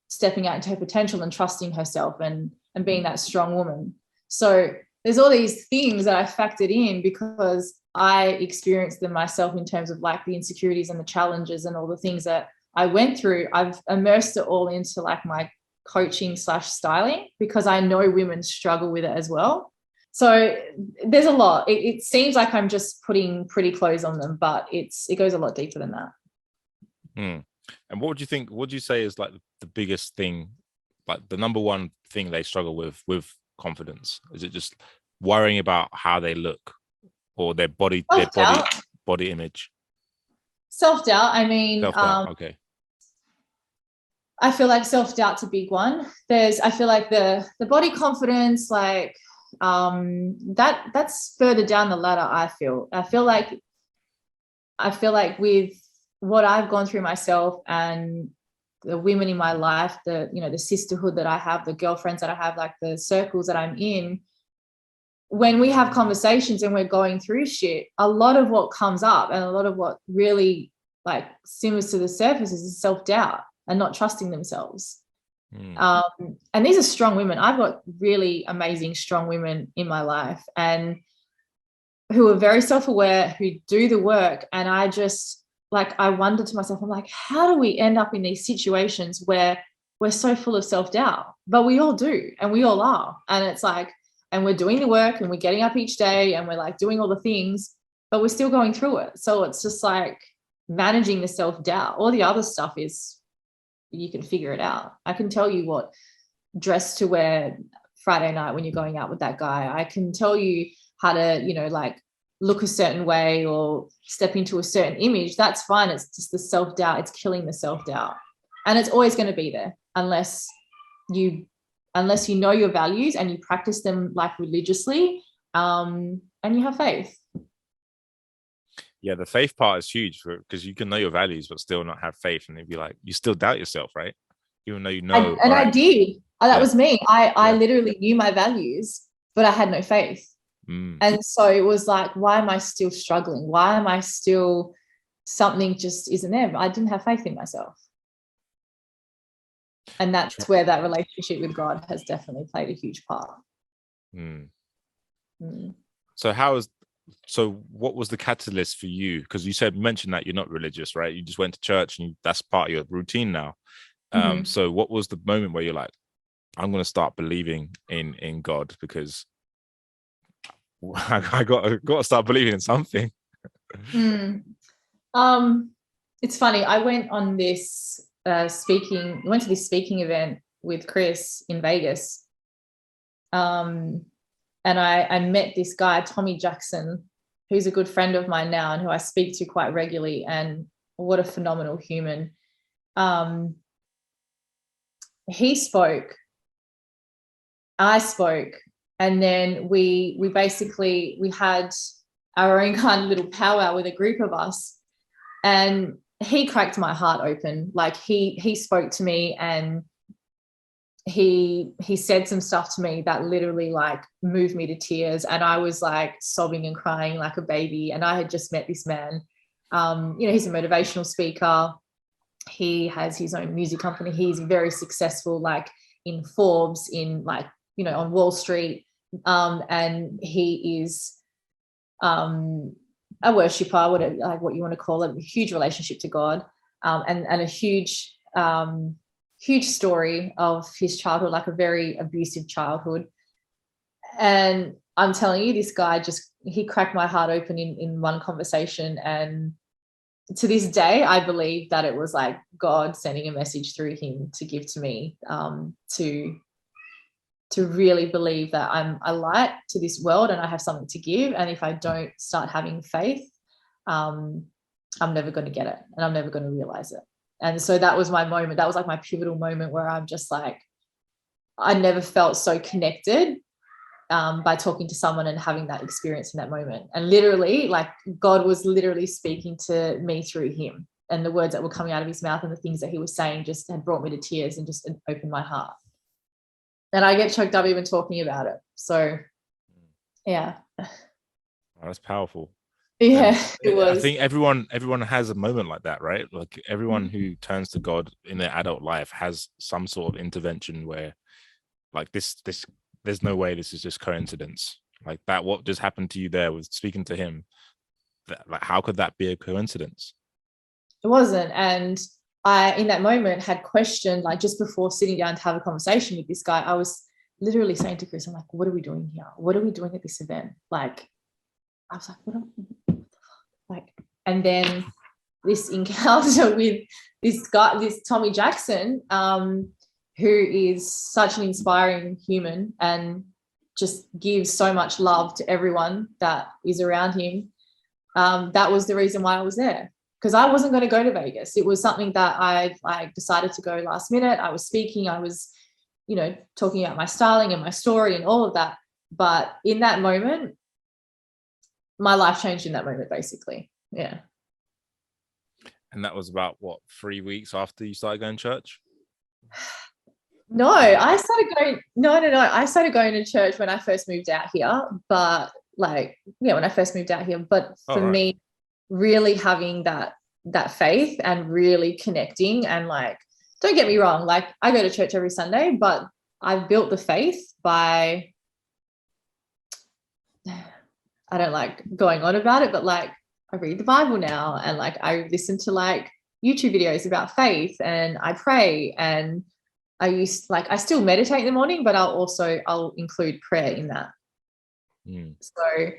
stepping out into her potential and trusting herself and being that strong woman. So there's all these things that I factored in because I experienced them myself in terms of like the insecurities and the challenges and all the things that I went through. I've immersed it all into like my coaching / styling because I know women struggle with it as well. So there's a lot. It seems like I'm just putting pretty clothes on them, but it goes a lot deeper than that. And what would you say is like the biggest thing, like the number one thing they struggle with confidence? Is it just worrying about how they look or their body image? Self-doubt. I mean, Self-doubt. Okay. I feel like self-doubt's a big one. I feel like the body confidence, like that's further down the ladder. I feel like with what I've gone through myself and the women in my life, the sisterhood that I have, the girlfriends that I have, like the circles that I'm in, when we have conversations and we're going through shit, a lot of what comes up and a lot of what really like simmers to the surface is self-doubt and not trusting themselves. And these are strong women. I've got really amazing, strong women in my life and who are very self-aware, who do the work. And I just I wonder to myself, I'm like, how do we end up in these situations where we're so full of self-doubt? But we all do, and we all are. And it's like, and we're doing the work and we're getting up each day and we're like doing all the things, but we're still going through it. So it's just like managing the self-doubt. All the other stuff is, you can figure it out. I can tell you what dress to wear Friday night when you're going out with that guy. I can tell you how to, look a certain way or step into a certain image, that's fine. It's just the self-doubt. It's killing the self-doubt. And it's always going to be there unless you know your values and you practice them like religiously, and you have faith. Yeah, the faith part is huge because you can know your values but still not have faith, and it'd be like you still doubt yourself, right? Even though you know. I did. That was me. I literally knew my values, but I had no faith. And so it was like, why am I still struggling? Why am I still, something just isn't there? I didn't have faith in myself. And that's where that relationship with God has definitely played a huge part. So what was the catalyst for you? Because you mentioned that you're not religious, right? You just went to church and that's part of your routine now. So what was the moment where you're like, I'm going to start believing in God because I got to start believing in something? It's funny. I went on this went to this speaking event with Chris in Vegas. And I met this guy, Tommy Jackson, who's a good friend of mine now and who I speak to quite regularly, and what a phenomenal human. He spoke, I spoke, and then we had our own kind of little powwow with a group of us, and he cracked my heart open. Like he spoke to me, and he said some stuff to me that literally like moved me to tears, and I was like sobbing and crying like a baby. And I had just met this man. He's a motivational speaker. He has his own music company. He's very successful, like in Forbes, in like, on Wall Street. And he is a worshiper, whatever, like what you want to call it, a huge relationship to God, and a huge story of his childhood, like a very abusive childhood. And I'm telling you, this guy he cracked my heart open in one conversation. And to this day, I believe that it was like God sending a message through him to give to me, to really believe that I'm a light to this world and I have something to give. And if I don't start having faith, I'm never going to get it, and I'm never going to realize it. And so that was my moment. That was like my pivotal moment where I'm just like, I never felt so connected by talking to someone and having that experience in that moment. And literally, like, God was literally speaking to me through him, and the words that were coming out of his mouth and the things that he was saying just had brought me to tears and just opened my heart. And I get choked up even talking about it. So, yeah. Oh, that's powerful. Yeah, it was. I think everyone has a moment like that, right? Like everyone who turns to God in their adult life has some sort of intervention where, like, this there's no way this is just coincidence. Like that, what just happened to you there with speaking to him, like, how could that be a coincidence? It wasn't. And I, in that moment, had questioned, like, just before sitting down to have a conversation with this guy, I was literally saying to Chris, I'm like, what are we doing here? What are we doing at this event? Like, I was like, what the fuck? Like, and then this encounter with this guy, this Tommy Jackson, who is such an inspiring human and just gives so much love to everyone that is around him. That was the reason why I was there, because I wasn't going to go to Vegas. It was something that I decided to go last minute. I was speaking, I was, talking about my styling and my story and all of that. But in that moment, my life changed in that moment, basically. Yeah. And that was about what, 3 weeks after you started going to church? No, I started going. No. I started going to church when I first moved out here. But when I first moved out here. But for me, really having that faith and really connecting, and like, don't get me wrong, like I go to church every Sunday, but I've built the faith by, I don't like going on about it, but like I read the Bible now, and like I listen to like YouTube videos about faith, and I pray, and I still meditate in the morning, but I'll include prayer in that. So,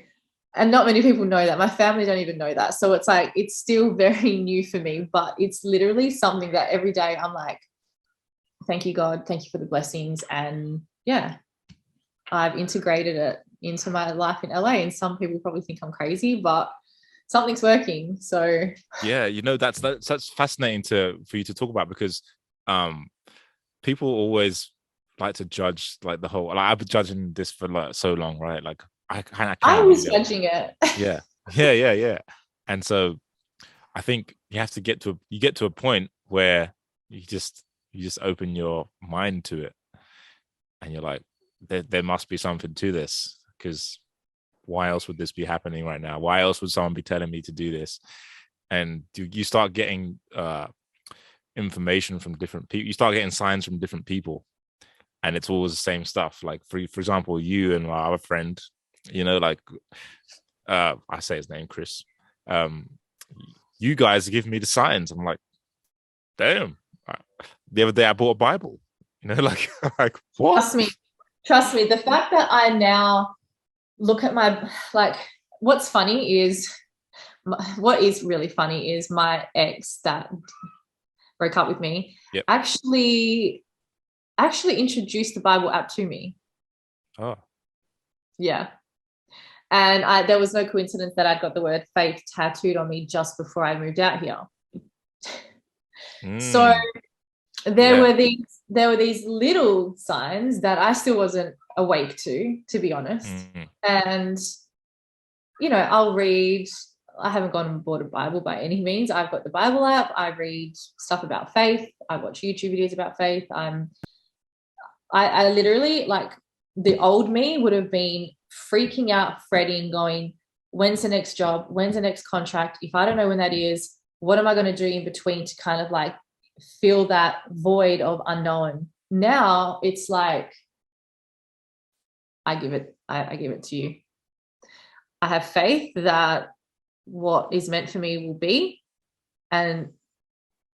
and not many people know that. My family don't even know that. So it's like, it's still very new for me, but it's literally something that every day I'm like, thank you, God. Thank you for the blessings. And yeah, I've integrated it into my life in LA. And some people probably think I'm crazy, but something's working. So yeah, you know, that's fascinating for you to talk about, because people always like to judge like the whole, like I've been judging this for like so long, right? Like I I was judging it. yeah. And so I think you have to get to a point where you just open your mind to it, and you're like, there must be something to this, because why else would this be happening right now? Why else would someone be telling me to do this? And you start getting information from different people. You start getting signs from different people, and it's always the same stuff. Like for example, you and my other friend, you know, like I say his name, Chris. You guys give me the signs. I'm like, damn. The other day I bought a Bible. You know, like what? Trust me. The fact that I now look at my, like, what is really funny is my ex that broke up with me. Yep. actually introduced the Bible app to me. Oh. Yeah. And there was no coincidence that I'd got the word faith tattooed on me just before I moved out here. So there were these little signs that I still wasn't awake to be honest. And, you know, I'll read. I haven't gone and bought a Bible by any means. I've got the Bible app. I read stuff about faith. I watch YouTube videos about faith. I literally, like, the old me would have been freaking out, fretting, going, when's the next job? When's the next contract? If I don't know when that is, what am I going to do in between to kind of like fill that void of unknown? Now it's like, I give it to you. I have faith that what is meant for me will be, and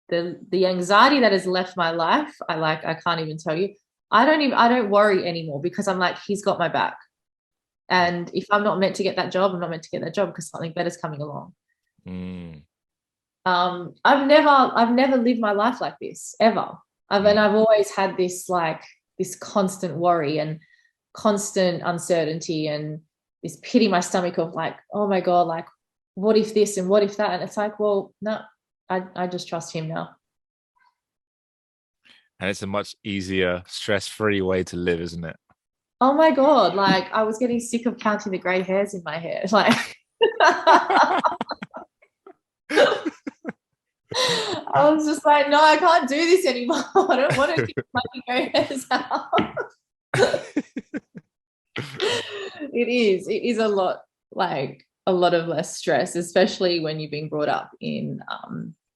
the anxiety that has left my life, I can't even tell you. I don't worry anymore, because I'm like, he's got my back. And if I'm not meant to get that job, I'm not meant to get that job, because something better is coming along. I've never lived my life like this ever. And I've always had this constant worry and constant uncertainty and this pit in my stomach of like, oh my God, like, what if this and what if that? And it's like, well, no, I just trust him now. And it's a much easier, stress-free way to live, isn't it? Oh my God, like I was getting sick of counting the grey hairs in my hair. Like I was just like, no, I can't do this anymore. I don't want to keep my grey hairs out. It is a lot of less stress, especially when you've been brought up in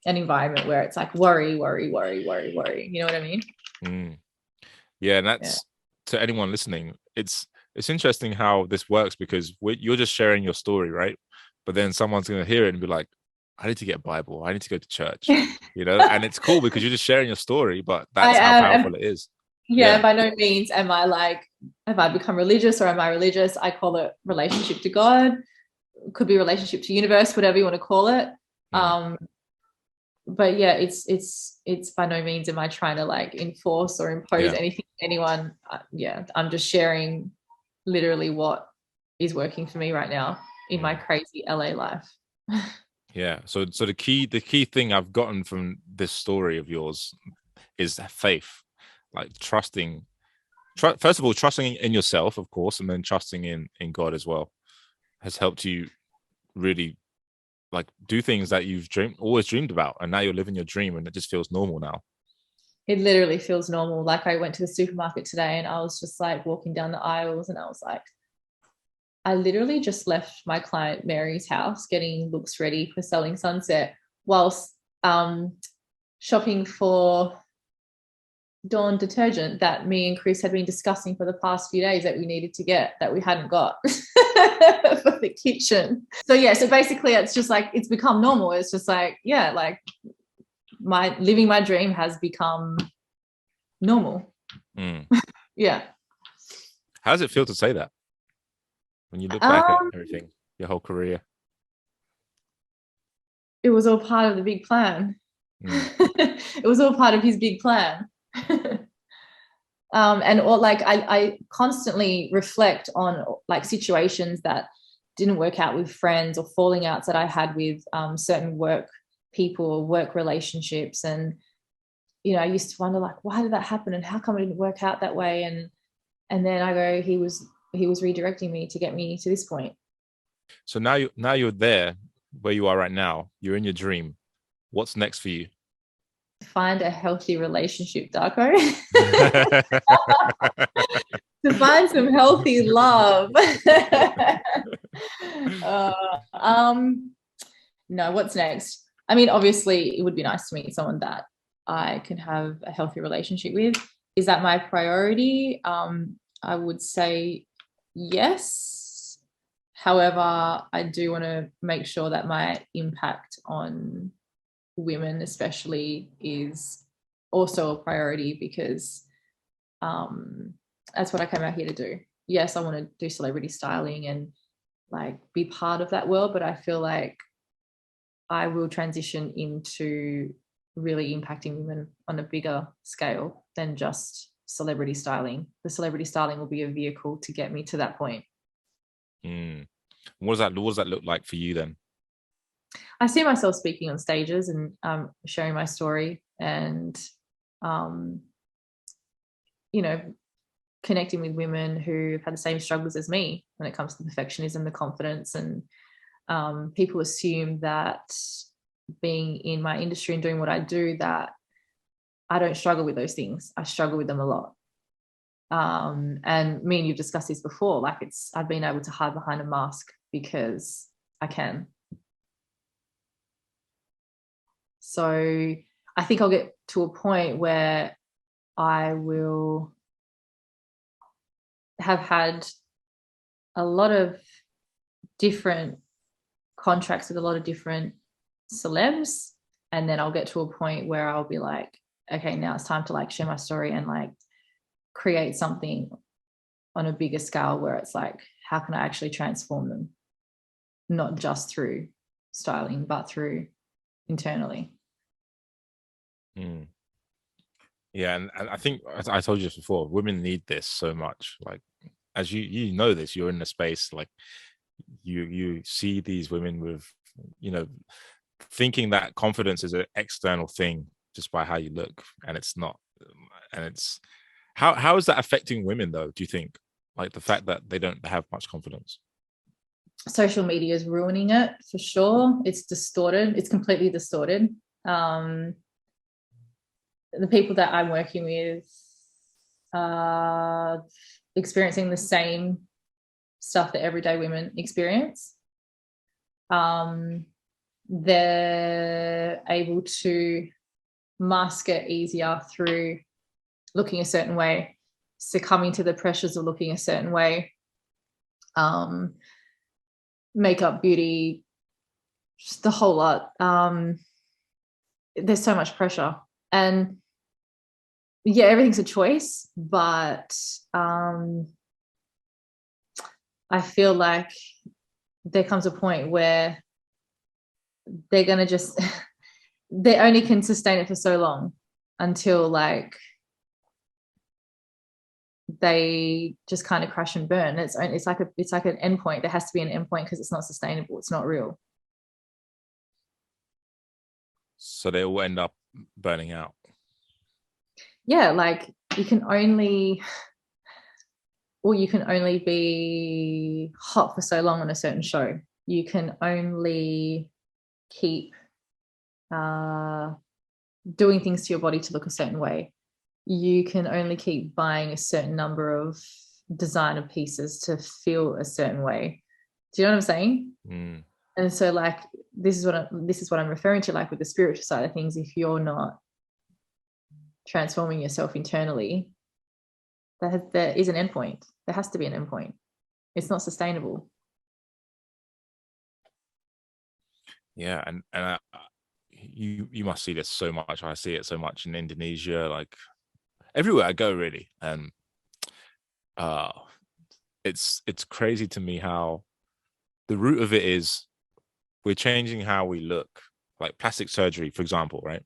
an environment where it's like worry. You know what I mean? Yeah, and that's to anyone listening. It's interesting how this works, because you're just sharing your story, right? But then someone's going to hear it and be like, I need to get a Bible. I need to go to church, you know? And it's cool because you're just sharing your story, but that's how powerful it is. Yeah, by no means am I like, have I become religious or am I religious? I call it relationship to God. It could be relationship to universe, whatever you want to call it. But yeah, it's by no means am I trying to like enforce or impose anything on anyone. I'm just sharing literally what is working for me right now in my crazy LA life. Yeah. So the key thing I've gotten from this story of yours is faith, like trusting. First of all, trusting in yourself, of course, and then trusting in God as well, has helped you really like do things that you've always dreamed about, and now you're living your dream, and it just feels normal now. It literally feels normal. Like I went to the supermarket today, and I was just like walking down the aisles, and I was like, I literally just left my client Mary's house getting looks ready for Selling Sunset whilst shopping for Dawn detergent that me and Chris had been discussing for the past few days that we needed to get, that we hadn't got for the kitchen. So basically it's just like, it's become normal. It's just like, like living my dream has become normal. Yeah. How does it feel to say that when you look back at everything, your whole career? It was all part of the big plan. It was all part of his big plan. And or like I constantly reflect on like situations that didn't work out with friends, or falling outs that I had with certain work people or work relationships. And, I used to wonder, like, why did that happen and how come it didn't work out that way? And then I go, he was redirecting me to get me to this point. So now you're there where you are right now. You're in your dream. What's next for you? Find a healthy relationship, Darko. To find some healthy love. No, what's next? I mean, obviously, it would be nice to meet someone that I can have a healthy relationship with. Is that my priority? I would say yes. However, I do want to make sure that my impact on women especially is also a priority, because that's what I came out here to do. Yes, I want to do celebrity styling and like be part of that world, but I feel like I will transition into really impacting women on a bigger scale than just celebrity styling. The celebrity styling will be a vehicle to get me to that point. What does that look like for you then? I see myself speaking on stages and sharing my story, and connecting with women who have had the same struggles as me when it comes to perfectionism, the confidence, and people assume that being in my industry and doing what I do, that I don't struggle with those things. I struggle with them a lot. And me and you've discussed this before, like I've been able to hide behind a mask because I can. So I think I'll get to a point where I will have had a lot of different contracts with a lot of different celebs, and then I'll get to a point where I'll be like, okay, now it's time to like share my story and like create something on a bigger scale where it's like, how can I actually transform them, not just through styling but through internally. Yeah, and I think, as I told you this before, women need this so much. Like, as you know this, you're in the space, like you see these women with, thinking that confidence is an external thing just by how you look, and it's not. And it's how is that affecting women though, do you think? Like the fact that they don't have much confidence. Social media is ruining it for sure. It's distorted. It's completely distorted. The people that I'm working with are experiencing the same stuff that everyday women experience. They're able to mask it easier through looking a certain way, succumbing to the pressures of looking a certain way. Makeup, beauty, just the whole lot. There's so much pressure, and yeah, everything's a choice, but I feel like there comes a point where they're going to just they only can sustain it for so long until like they just kind of crash and burn. It's like an end point. There has to be an end point because it's not sustainable. It's not real. So they all end up burning out. Yeah, like you can only be hot for so long on a certain show. You can only keep doing things to your body to look a certain way. You can only keep buying a certain number of designer pieces to feel a certain way. Do you know what I'm saying? And so like this is what I'm referring to, like with the spiritual side of things. If you're not transforming yourself internally, there is an end point. There has to be an end point. It's not sustainable. Yeah, and you must see this so much. I see it so much in Indonesia, like everywhere I go, really. And it's crazy to me how the root of it is we're changing how we look, like plastic surgery, for example, right?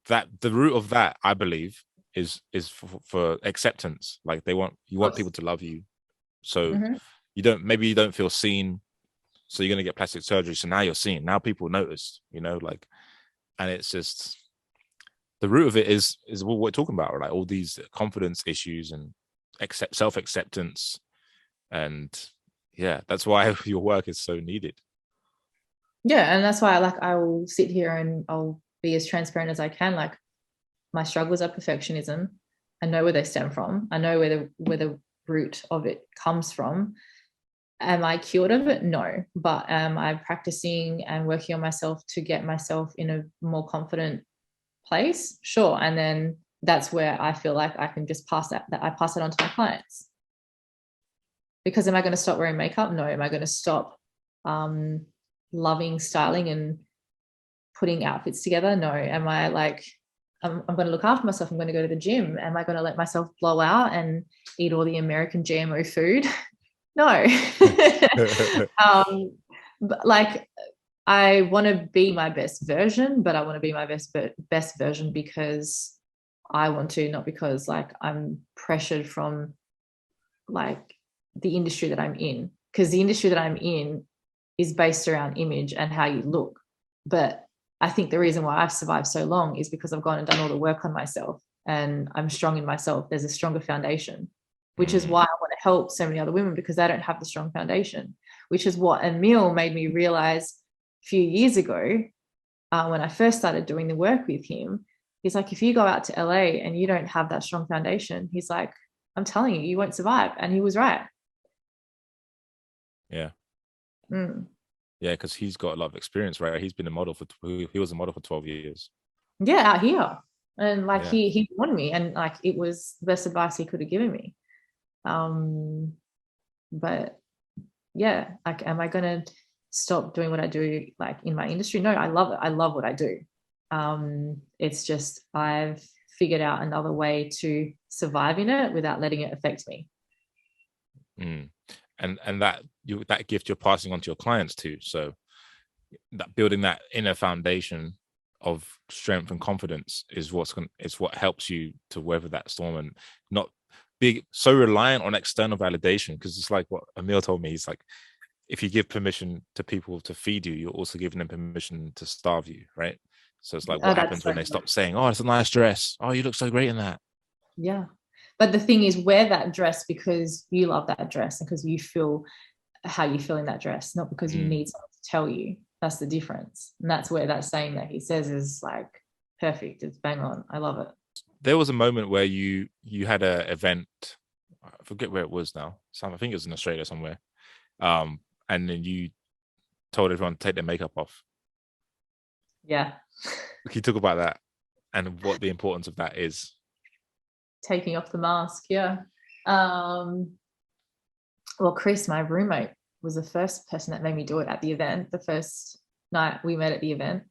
That the root of that, I believe, is for acceptance. Like you want people to love you, so Mm-hmm. you don't feel seen, so you're gonna get plastic surgery. So now you're seen. Now people notice, like, and it's just the root of it is what we're talking about, like all these confidence issues and self acceptance, and yeah, that's why your work is so needed. Yeah, and that's why I will sit here and I'll be as transparent as I can. Like, my struggles are perfectionism. I know where they stem from. I know where the root of it comes from. Am I cured of it? No. But am I practicing and working on myself to get myself in a more confident place? Sure. And then that's where I feel like I can just pass that I pass it on to my clients. Because am I going to stop wearing makeup? No. Am I going to stop loving styling and putting outfits together? No. Am I like, I'm going to look after myself. I'm going to go to the gym. Am I going to let myself blow out and eat all the American GMO food? No. But like, I want to be my best version, but I want to be my best version because I want to, not because like I'm pressured from like the industry that I'm in. Because the industry that I'm in is based around image and how you look. But I think the reason why I've survived so long is because I've gone and done all the work on myself and I'm strong in myself. There's a stronger foundation, which is why I want to help so many other women, because they don't have the strong foundation, which is what Emil made me realize a few years ago when I first started doing the work with him. He's like, if you go out to LA and you don't have that strong foundation, he's like, I'm telling you, you won't survive. And he was right. Yeah. Mm. Yeah, because he's got a lot of experience, right? He's been a model he was a model for 12 years. Yeah, out here. And like Yeah. he warned me, and like it was the best advice he could have given me. But yeah, like, am I gonna stop doing what I do like in my industry? No, I love it. I love what I do. It's just I've figured out another way to survive in it without letting it affect me. And that gift you're passing on to your clients too. So that building that inner foundation of strength and confidence is what helps you to weather that storm and not be so reliant on external validation. Because it's like what Emil told me. He's like, if you give permission to people to feed you, you're also giving them permission to starve you, right? So it's like, what happens when they stop saying, "Oh, it's a nice dress. Oh, you look so great in that." Yeah. But the thing is, wear that dress because you love that dress and because you feel how you feel in that dress, not because you need someone to tell you. That's the difference. And that's where that saying that he says is like perfect. It's bang on. I love it. There was a moment where you had an event. I forget where it was now. I think it was in Australia somewhere. And then you told everyone to take their makeup off. Yeah. Can you talk about that and what the importance of that is? Taking off the mask. Yeah. Well, Chris, my roommate, was the first person that made me do it at the event. The first night we met at the event.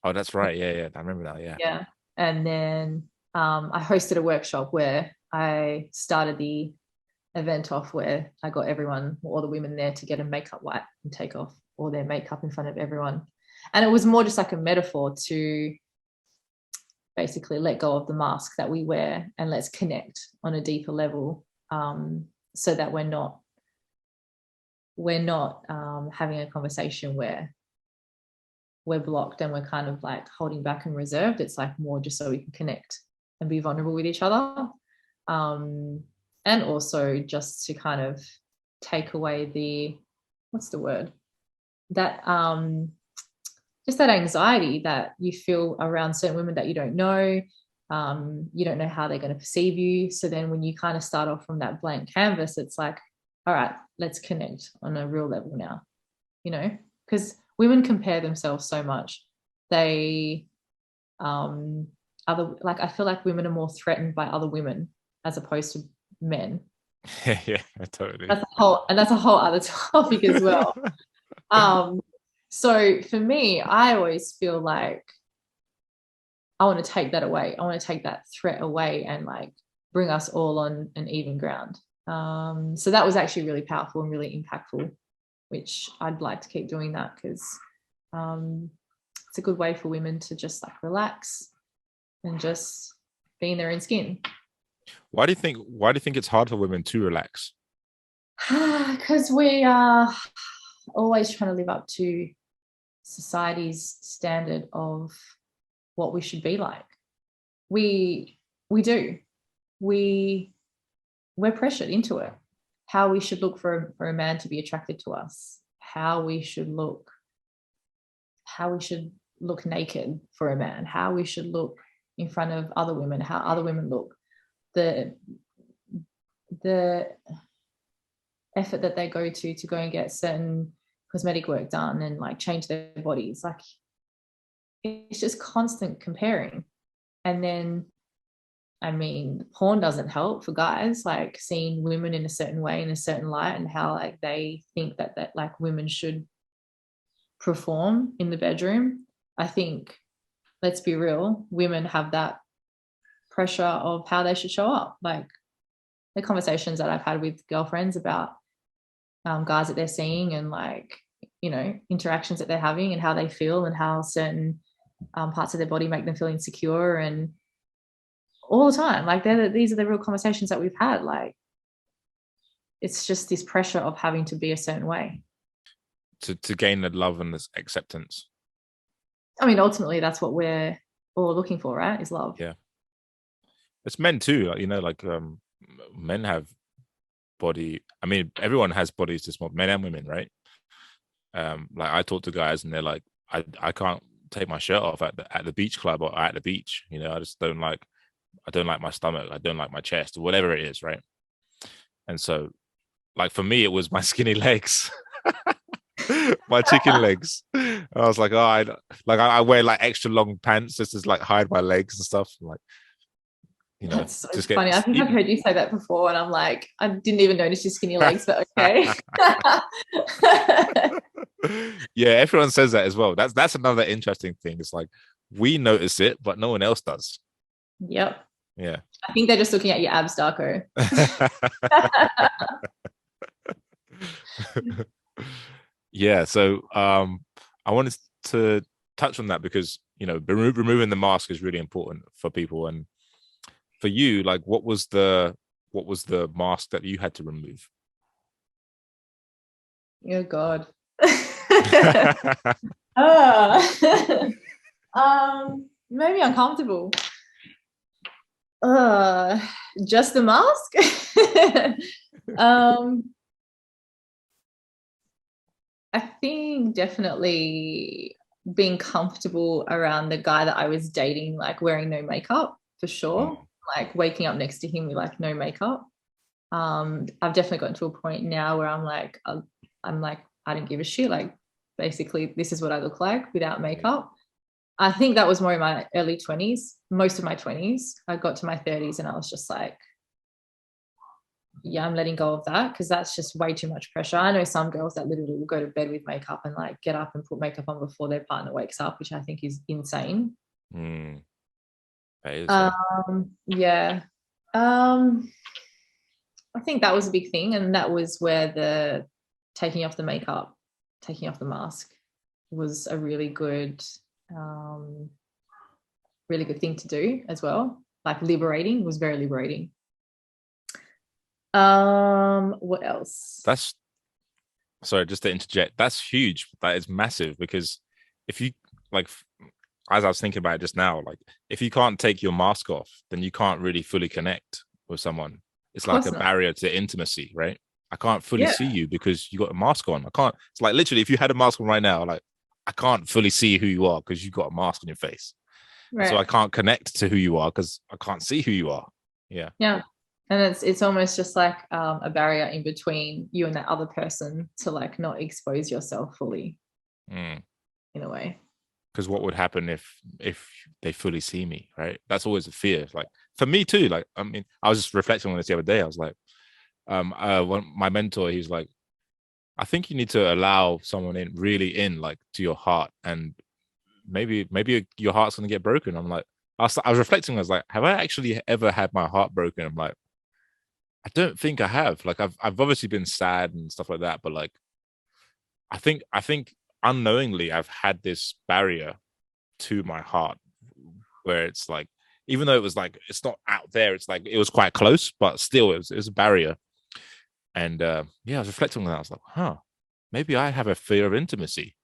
Oh, that's right. Yeah. I remember that. Yeah. Yeah. And then I hosted a workshop where I started the event off where I got all the women there to get a makeup wipe and take off all their makeup in front of everyone. And it was more just like a metaphor to basically let go of the mask that we wear and let's connect on a deeper level, so that we're not having a conversation where we're blocked and we're kind of like holding back and reserved. It's like more just so we can connect and be vulnerable with each other. And also just to kind of take away what's the word? That just that anxiety that you feel around certain women that you don't know. You don't know how they're going to perceive you. So then when you kind of start off from that blank canvas, it's like, all right, let's connect on a real level now, because women compare themselves so much. They I feel like women are more threatened by other women as opposed to men. Yeah, totally. That's a whole other topic as well. So for me, I always feel like I want to take that away. I want to take that threat away and like bring us all on an even ground. So that was actually really powerful and really impactful, which I'd like to keep doing that because it's a good way for women to just like relax and just be in their own skin. Why do you think it's hard for women to relax? Because we are always trying to live up to society's standard of what we should be like. We do. We're pressured into it. How we should look for a man to be attracted to us. How we should look naked for a man. How we should look in front of other women. How other women look. The effort that they go to go and get certain cosmetic work done and like change their bodies, like it's just constant comparing. And then I mean, porn doesn't help for guys, like seeing women in a certain way, in a certain light, and how like they think that like women should perform in the bedroom. I think, let's be real, women have that pressure of how they should show up. Like the conversations that I've had with girlfriends about guys that they're seeing and like, you know, interactions that they're having and how they feel and how certain parts of their body make them feel insecure, and all the time, like these are the real conversations that we've had. Like it's just this pressure of having to be a certain way to gain the love and this acceptance. I mean, ultimately that's what we're all looking for, right? Is love. Yeah, it's men too, like, you know, like men have body, I mean everyone has bodies to small, men and women, right? Like I talk to guys and they're like, I can't take my shirt off at the beach club or at the beach, you know, I don't like my stomach, I don't like my chest, or whatever it is, right? And so like for me it was my skinny legs. My chicken legs. I was like, oh, I wear like extra long pants just to like hide my legs and stuff, like, you know. That's so just funny. I think I've heard you say that before, and I'm like, I didn't even notice your skinny legs, but okay. Yeah, everyone says that as well. That's another interesting thing. It's like we notice it, but no one else does. Yep. Yeah. I think they're just looking at your abs, Darko. Yeah. So I wanted to touch on that because, you know, removing the mask is really important for people. And for you, like what was the mask that you had to remove? Oh God. Maybe uncomfortable. Just the mask. I think definitely being comfortable around the guy that I was dating, like wearing no makeup for sure. Like waking up next to him with like no makeup. I've definitely gotten to a point now where I'm like, I don't give a shit. Like basically this is what I look like without makeup. I think that was more in my early 20s, most of my 20s. I got to my 30s and I was just like, yeah, I'm letting go of that because that's just way too much pressure. I know some girls that literally will go to bed with makeup and like get up and put makeup on before their partner wakes up, which I think is insane. That is, yeah. I think that was a big thing, and that was where the taking off the makeup, taking off the mask was a really good thing to do as well. Like liberating, it was very liberating. What else? Sorry, just to interject, that's huge. That is massive, because if you, like, as I was thinking about it just now, like if you can't take your mask off, then you can't really fully connect with someone. It's like a barrier to intimacy, right? I can't fully see you because you got a mask on. I can't, it's like literally if you had a mask on right now, like I can't fully see who you are because you've got a mask on your face. Right. So I can't connect to who you are because I can't see who you are. Yeah. Yeah. And it's almost just like a barrier in between you and that other person to like not expose yourself fully in a way. Because what would happen if they fully see me, right? That's always a fear. Like for me too, like, I mean, I was just reflecting on this the other day. I was like, my mentor, he's like, I think you need to allow someone really in like to your heart, and maybe your heart's gonna get broken. I'm like, I was reflecting, I was like, have I actually ever had my heart broken? I'm like, I don't think I have. Like I've obviously been sad and stuff like that, but like I think unknowingly I've had this barrier to my heart where it's like even though it was like it's not out there, it's like it was quite close, but still it was a barrier. And yeah, I was reflecting on that. I was like, huh, maybe I have a fear of intimacy.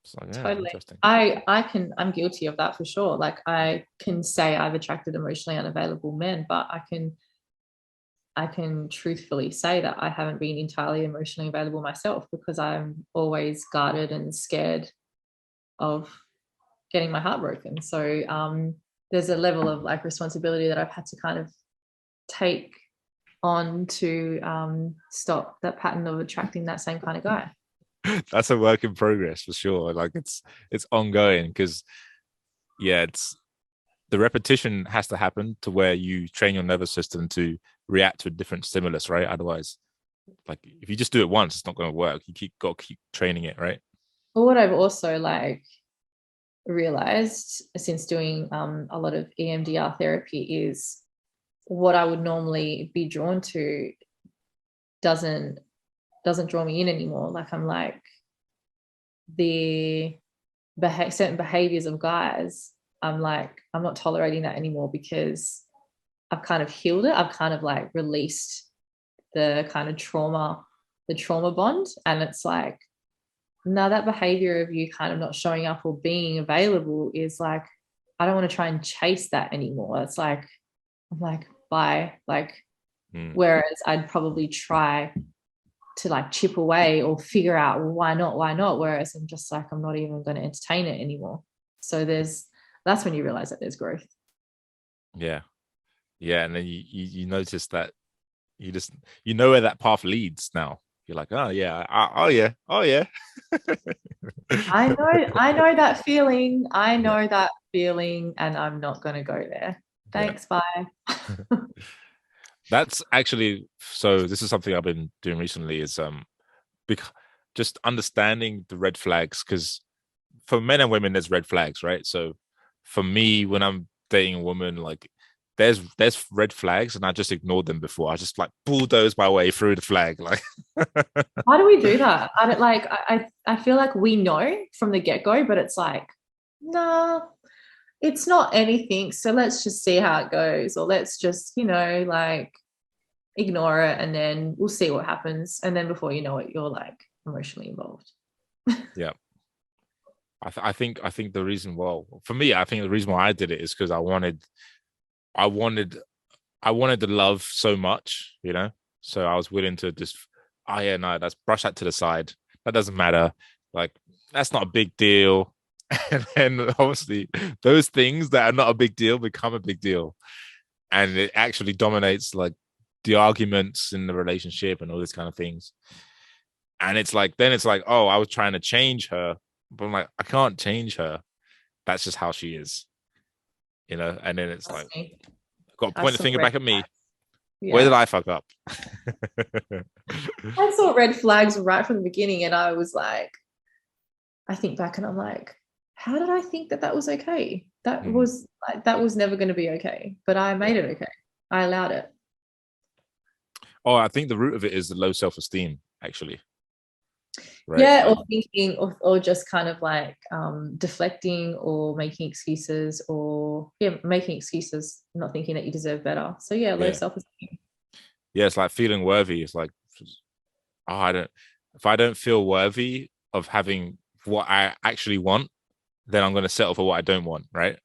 It's like, yeah, Totally. interesting. I'm guilty of that for sure. Like I can say I've attracted emotionally unavailable men, but I can truthfully say that I haven't been entirely emotionally available myself, because I'm always guarded and scared of getting my heart broken. So there's a level of like responsibility that I've had to kind of take on to stop that pattern of attracting that same kind of guy. That's a work in progress for sure. Like it's ongoing, because yeah, it's the repetition has to happen to where you train your nervous system to react to a different stimulus, right? Otherwise, like if you just do it once, it's not going to work. You got to keep training it, right? But what I've also like realized since doing a lot of EMDR therapy is what I would normally be drawn to doesn't draw me in anymore. Like I'm like the certain behaviors of guys, I'm like, I'm not tolerating that anymore, because I've kind of healed it. I've kind of like released the kind of the trauma bond. And it's like, now that behavior of you kind of not showing up or being available is like, I don't want to try and chase that anymore. It's like, I'm like, bye. Like, whereas I'd probably try to like chip away or figure out, well, why not? Whereas I'm just like, I'm not even going to entertain it anymore. So that's when you realize that there's growth. Yeah. Yeah. And then you notice that you know where that path leads now. You're like, oh yeah, oh yeah, oh yeah. I know that feeling. I know that feeling, and I'm not going to go there. Thanks. Yeah. Bye. That's actually, so this is something I've been doing recently is just understanding the red flags, because for men and women there's red flags, right? So for me, when I'm dating a woman, like there's red flags and I just ignored them before. I just like bulldoze my way through the flag. Like why do we do that? I don't like I feel like we know from the get-go, but it's like, nah, it's not anything. So let's just see how it goes, or let's just, like ignore it and then we'll see what happens. And then before you know it, you're like emotionally involved. Yeah. I think the reason, well, for me, I think the reason why I did it is because I wanted the love so much, so I was willing to just, oh yeah, no, that's brush that to the side. That doesn't matter. Like, that's not a big deal. And then obviously those things that are not a big deal become a big deal. And it actually dominates like the arguments in the relationship and all these kind of things. And it's like, then it's like, oh, I was trying to change her, but I'm like, I can't change her. That's just how she is, and then it's that's like, me. I've got to point the finger back at me. Yeah. Where did I fuck up? I saw red flags right from the beginning, and I was like, I think back and I'm like, how did I think that was okay? That was never going to be okay, but I made it okay. I allowed it. Oh, I think the root of it is the low self-esteem, actually. Right? Yeah, or thinking, or just kind of like deflecting or making excuses, not thinking that you deserve better. So yeah, low self-esteem. Yeah, it's like feeling worthy. It's like, if I don't feel worthy of having what I actually want, then I'm going to settle for what I don't want, right?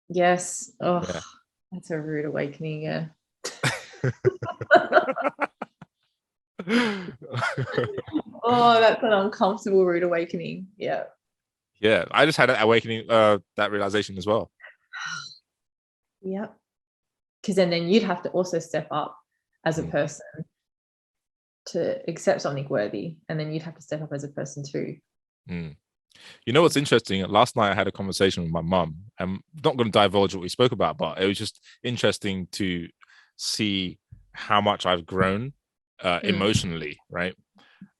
Yes. Oh, yeah. That's a rude awakening. Yeah. Oh, that's an uncomfortable rude awakening. Yeah. Yeah, I just had an awakening, that realization as well. Yeah. Because then you'd have to also step up as a person to accept something worthy, and then you'd have to step up as a person too. You know what's interesting? Last night I had a conversation with my mum. I'm not going to divulge what we spoke about, but it was just interesting to see how much I've grown emotionally, right?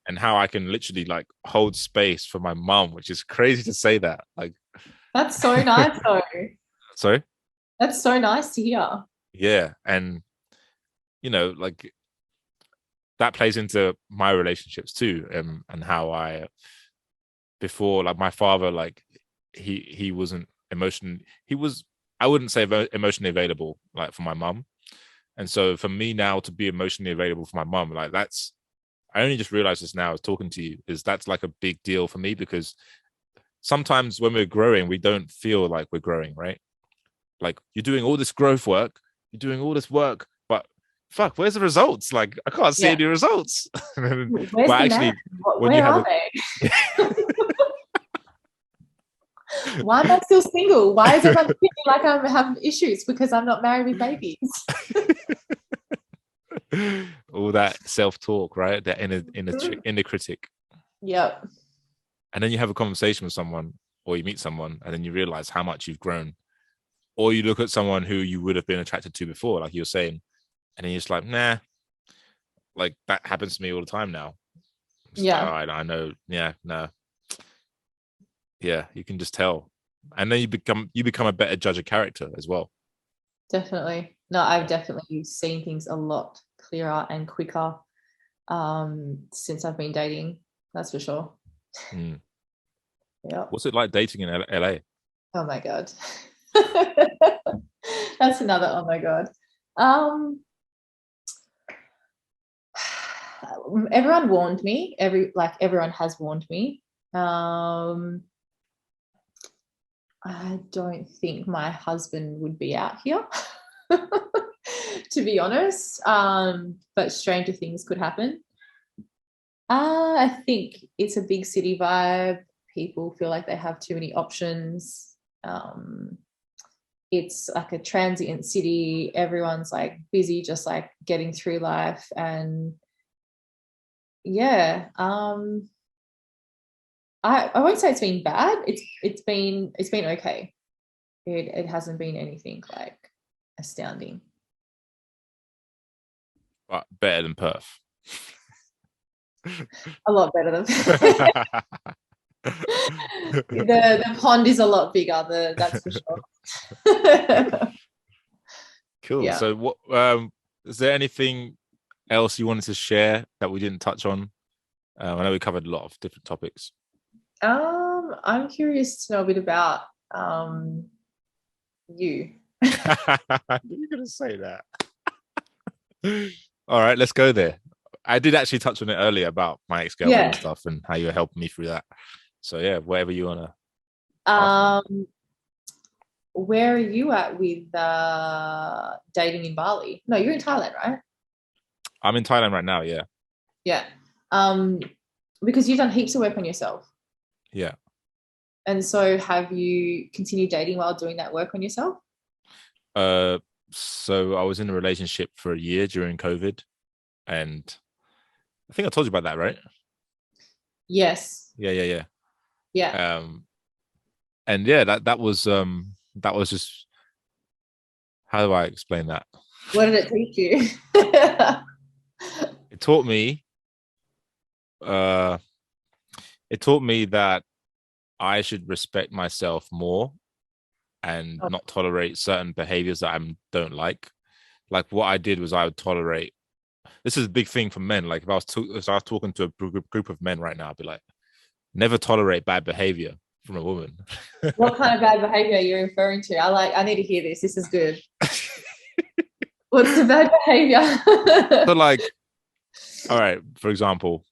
And how I can literally like hold space for my mum, which is crazy to say that. Like, that's so nice, though. Sorry? That's so nice to hear. Yeah, and like that plays into my relationships too, and how I before, like my father, like he wasn't emotional. He was I wouldn't say emotionally available like for my mum. And so for me now to be emotionally available for my mum, like that's, I only just realized this now as talking to you, is that's like a big deal for me, because sometimes when we're growing, we don't feel like we're growing, right? Like you're doing all this growth work, you're doing all this work, but fuck, where's the results? Like I can't see any results. Where's But the actually, man? when you Where have are they? Why am I still single? Why is everyone feeling like I'm having issues because I'm not married with babies? all that self-talk, right? That inner critic. Yep. And then you have a conversation with someone, or you meet someone, and then you realize how much you've grown. Or you look at someone who you would have been attracted to before, like you were saying, and then you're just like, nah, like that happens to me all the time now. Yeah. All right, I know. Yeah, no. Yeah, you can just tell. And then you become a better judge of character as well. Definitely. No, I've definitely seen things a lot clearer and quicker since I've been dating. That's for sure. Mm. Yeah. What's it like dating in LA? Oh my God. That's another oh my God. Everyone warned me. Everyone has warned me. I don't think my husband would be out here, to be honest. But stranger things could happen. I think it's a big city vibe. People feel like they have too many options. It's like a transient city. Everyone's like busy, just like getting through life. And yeah, I won't say it's been bad. It's been okay. It hasn't been anything like astounding. But better than Perth. A lot better than the pond is a lot bigger. That's for sure. Cool. Yeah. So what is there anything else you wanted to share that we didn't touch on? I know we covered a lot of different topics. I'm curious to know a bit about you. You're gonna say that. All right, let's go there. I did actually touch on it earlier about my ex-girlfriend and stuff and how you were helping me through that. So yeah, whatever you wanna. Where are you at with dating in Bali? No, you're in Thailand, right? I'm in Thailand right now, yeah. Yeah. Because you've done heaps of work on yourself. Yeah. And so have you continued dating while doing that work on yourself? So I was in a relationship for a year during COVID, and I think I told you about that, right? Yes. Yeah. Yeah. And yeah, that was just, how do I explain that? What did it teach you? It taught me that I should respect myself more and not tolerate certain behaviors that I don't like. Like what I did was I would tolerate. This is a big thing for men. Like if I was talking to a group of men right now, I'd be like, never tolerate bad behavior from a woman. What kind of bad behavior are you referring to? I need to hear this. This is good. What's the bad behavior? So like, all right, for example,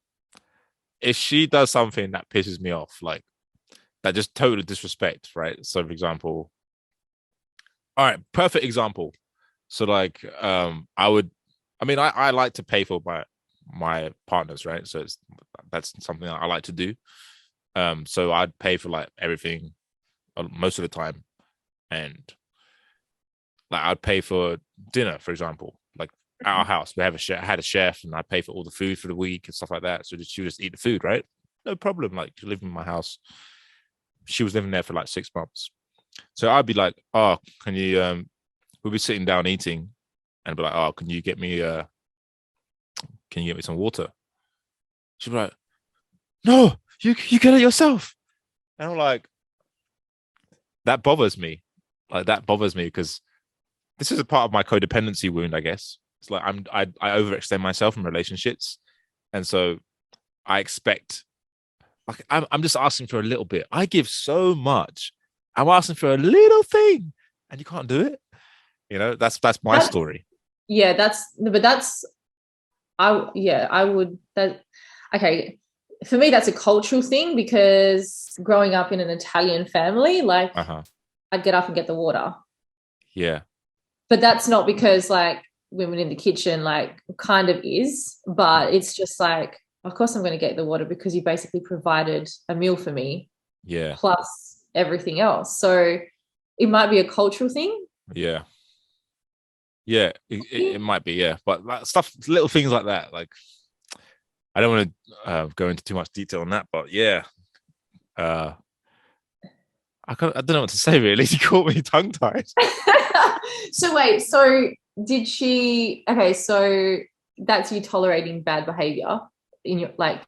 if she does something that pisses me off, like that just total disrespect, right? So for example, all right, perfect example. So like I like to pay for my partners, right? So that's something I like to do. So I'd pay for like everything most of the time, and like I'd pay for dinner, for example. Like at our house, we have I had a chef, and I pay for all the food for the week and stuff like that. So she would just eat the food, right? No problem. Like she lived in my house. She was living there for like 6 months. So I'd be like, oh, can you we'll be sitting down eating, and be like, oh, can you get me some water? She'd be like, no, you get it yourself. And I'm like, that bothers me. Like that bothers me because this is a part of my codependency wound, I guess. It's like I overextend myself in relationships, and so I expect, like I'm just asking for a little bit. I give so much. I'm asking for a little thing, and you can't do it. You know, that's my story. Yeah, I would that okay. For me, that's a cultural thing because growing up in an Italian family, like I'd get up and get the water. Yeah. But that's not because like women in the kitchen, like kind of is, but it's just like, of course I'm going to get the water because you basically provided a meal for me. Yeah. Plus everything else. So it might be a cultural thing. Yeah. Yeah, it might be, yeah. But like, stuff, little things like that, like I don't want to go into too much detail on that, but yeah. I don't know what to say really. You caught me tongue tied. So wait, so did she? Okay, so that's you tolerating bad behavior in your like.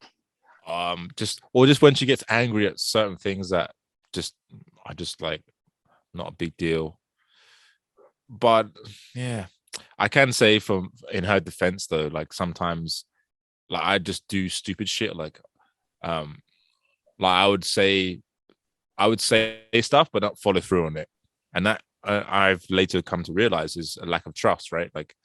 Just when she gets angry at certain things that I just like not a big deal. But yeah, I can say from in her defense though, like sometimes like I just do stupid shit like I would say stuff but not follow through on it, and that I've later come to realize is a lack of trust, right? Like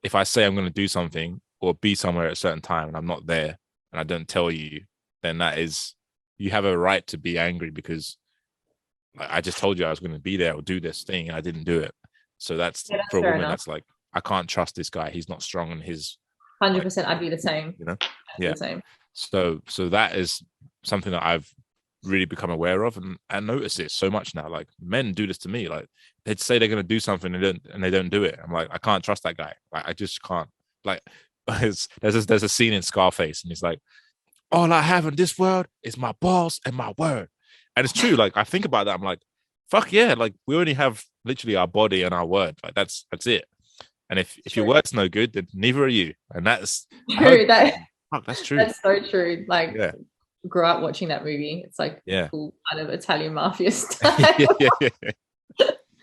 if I say I'm going to do something or be somewhere at a certain time and I'm not there and I don't tell you, then that is, you have a right to be angry because like, I just told you I was going to be there or do this thing and I didn't do it. So that's for a woman enough. That's like, I can't trust this guy, he's not strong in his 100%. Like, I'd be the same, you know. Yeah, the same. So that is something that I've really become aware of, and I notice it so much now. Like men do this to me. Like they'd say they're going to do something and they don't do it. I'm like, I can't trust that guy. Like I just can't. Like there's a scene in Scarface and he's like, all I have in this world is my balls and my word. And it's true. Like I think about that, I'm like, fuck yeah, like we only have literally our body and our word. Like that's it. And if your word's no good, then neither are you. And that's true. That's true. That's so true. Like grew up watching that movie. It's like cool kind of Italian mafia style. yeah.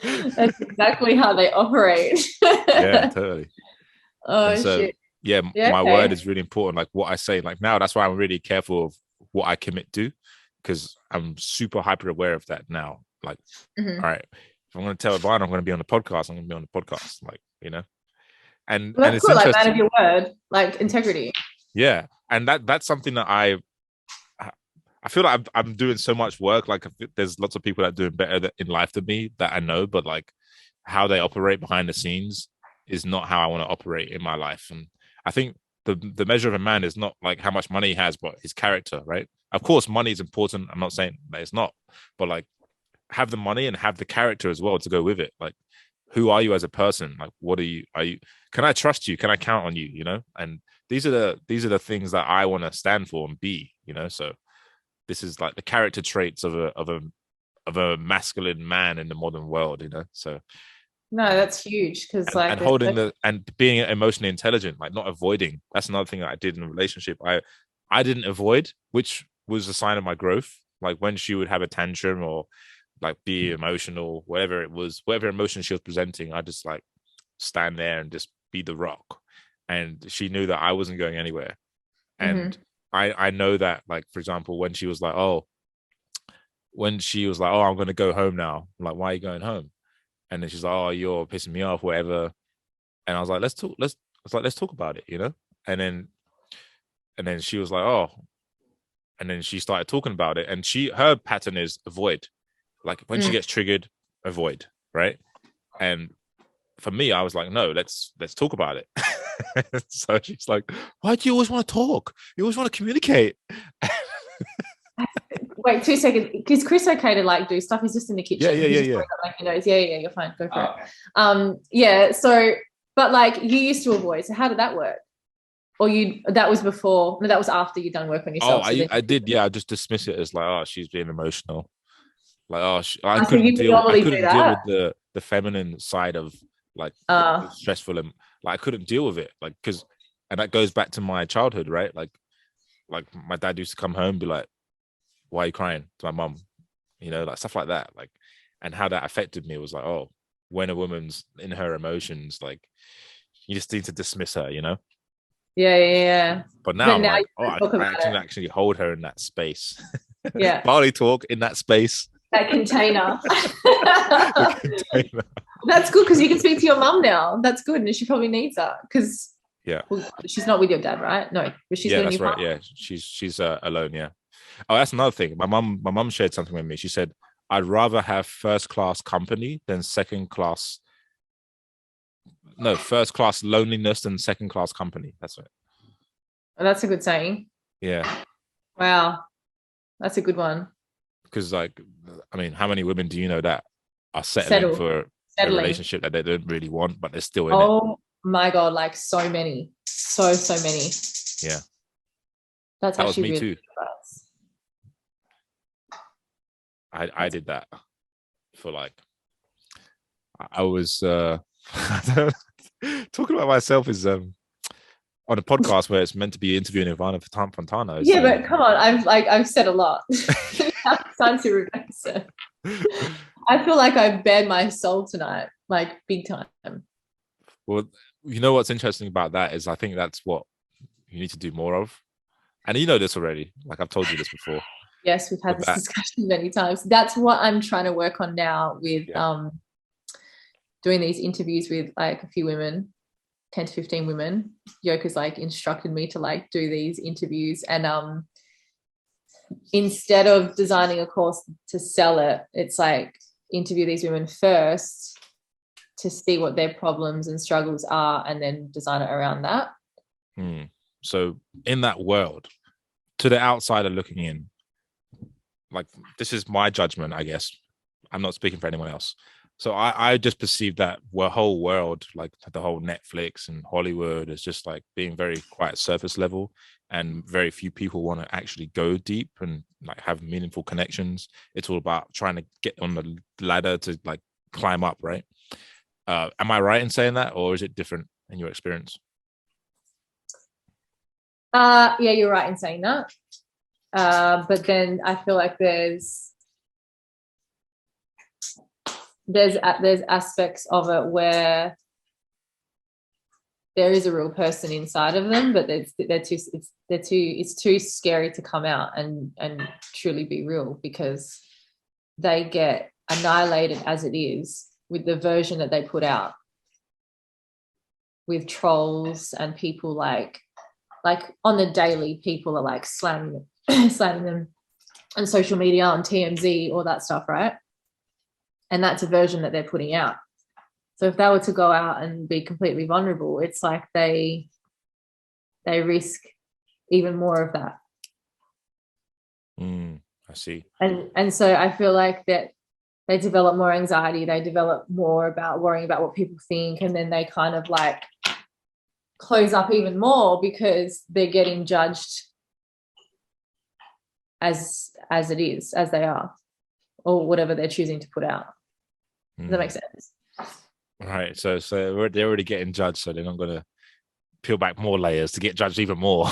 That's exactly how they operate. Yeah, totally. Oh shit. Yeah, my word is really important. Like what I say, like now that's why I'm really careful of what I commit to, because I'm super hyper aware of that now. Like, all right, if I'm going to tell Ivanna I'm going to be on the podcast, I'm going to be on the podcast. Like, you know, and it's cool, like man of your word, like integrity. Yeah, and that's something that I feel like I'm doing so much work. Like there's lots of people that are doing better in life than me that I know, but like how they operate behind the scenes is not how I want to operate in my life. And I think the measure of a man is not like how much money he has, but his character, right? Of course, money is important. I'm not saying that it's not, but like have the money and have the character as well to go with it. Like, who are you as a person? Like, what are you? Can I trust you? Can I count on you? You know, and these are the things that I want to stand for and be. You know, so this is like the character traits of a masculine man in the modern world. You know, so. No, that's huge because like and holding and being emotionally intelligent, like not avoiding. That's another thing that I did in a relationship. I didn't avoid, which was a sign of my growth. Like when she would have a tantrum or like be emotional, whatever it was, whatever emotion she was presenting, I just like stand there and just be the rock. And she knew that I wasn't going anywhere. And I know that, like, for example, when she was like, oh, I'm going to go home now. I'm like, why are you going home? And then she's like, oh, you're pissing me off, whatever. And I was like, let's talk about it, you know? And then she was like, oh, and then she started talking about it. And her pattern is avoid. Like when she gets triggered, avoid, right? And for me, I was like, no, let's talk about it. So she's like, why do you always want to talk? You always want to communicate. Wait 2 seconds. Is Chris okay to like do stuff? He's just in the kitchen. Yeah. Yeah, you're fine. Go for it. Yeah. So, but like you used to avoid. So how did that work? Or that was before? No, that was after you'd done work on yourself. Oh, I did. Yeah, I just dismiss it as like, oh, she's being emotional. Like, oh, I couldn't deal with the feminine side of like stressful, and like I couldn't deal with it. Like and that goes back to my childhood, right? Like my dad used to come home and be like, why are you crying? To my mom, you know, like stuff like that. Like, and how that affected me was like, oh, when a woman's in her emotions, like you just need to dismiss her, you know? Yeah. But now I'm like, I can actually hold her in that space. Yeah. Barley talk in that space. That container. The container. That's good because you can speak to your mum now. That's good, and she probably needs that because she's not with your dad, right? No, but she's that's right. Yeah, she's alone. Yeah. Oh, that's another thing. My mum shared something with me. She said, "I'd rather have first class company than first class loneliness than second class company." That's it. Oh, that's a good saying. Yeah. Wow, that's a good one. Because, like, I mean, how many women do you know that are settling for a relationship that they don't really want, but they're still in it? Oh my God, like so many. So many. Yeah. That was me too. I did that for like, I was talking about myself is on a podcast where it's meant to be interviewing Ivanna Fontana. Yeah, but come on, I've said a lot. Time to reverse it. I feel like I've bared my soul tonight, like big time. Well, you know what's interesting about that is I think that's what you need to do more of. And you know this already. Like, I've told you this before. Yes, we've had this discussion many times. That's what I'm trying to work on now with doing these interviews with like a few women, 10 to 15 women. Yoka's like instructed me to like do these interviews, and instead of designing a course to sell it, it's like interview these women first to see what their problems and struggles are, and then design it around that. So in that world, to the outsider looking in, like, this is my judgment, I guess. I'm not speaking for anyone else. So I just perceive that whole world, like the whole Netflix and Hollywood, is just like being very quite surface level, and very few people want to actually go deep and like have meaningful connections. It's all about trying to get on the ladder to like climb up, right? Am I right in saying that, or is it different in your experience? Yeah, you're right in saying that. But then I feel like there's aspects of it where there is a real person inside of them, but it's too scary to come out and truly be real, because they get annihilated as it is with the version that they put out, with trolls and people like on the daily, people are like slamming them on social media, on TMZ, all that stuff, right? And that's a version that they're putting out. So if they were to go out and be completely vulnerable, it's like they risk even more of that. I see. And so I feel like that they develop more anxiety, they develop more about worrying about what people think, and then they kind of like close up even more because they're getting judged as it is, as they are, or whatever they're choosing to put out. Does that make sense? Right. So they're already getting judged, so they're not going to peel back more layers to get judged even more.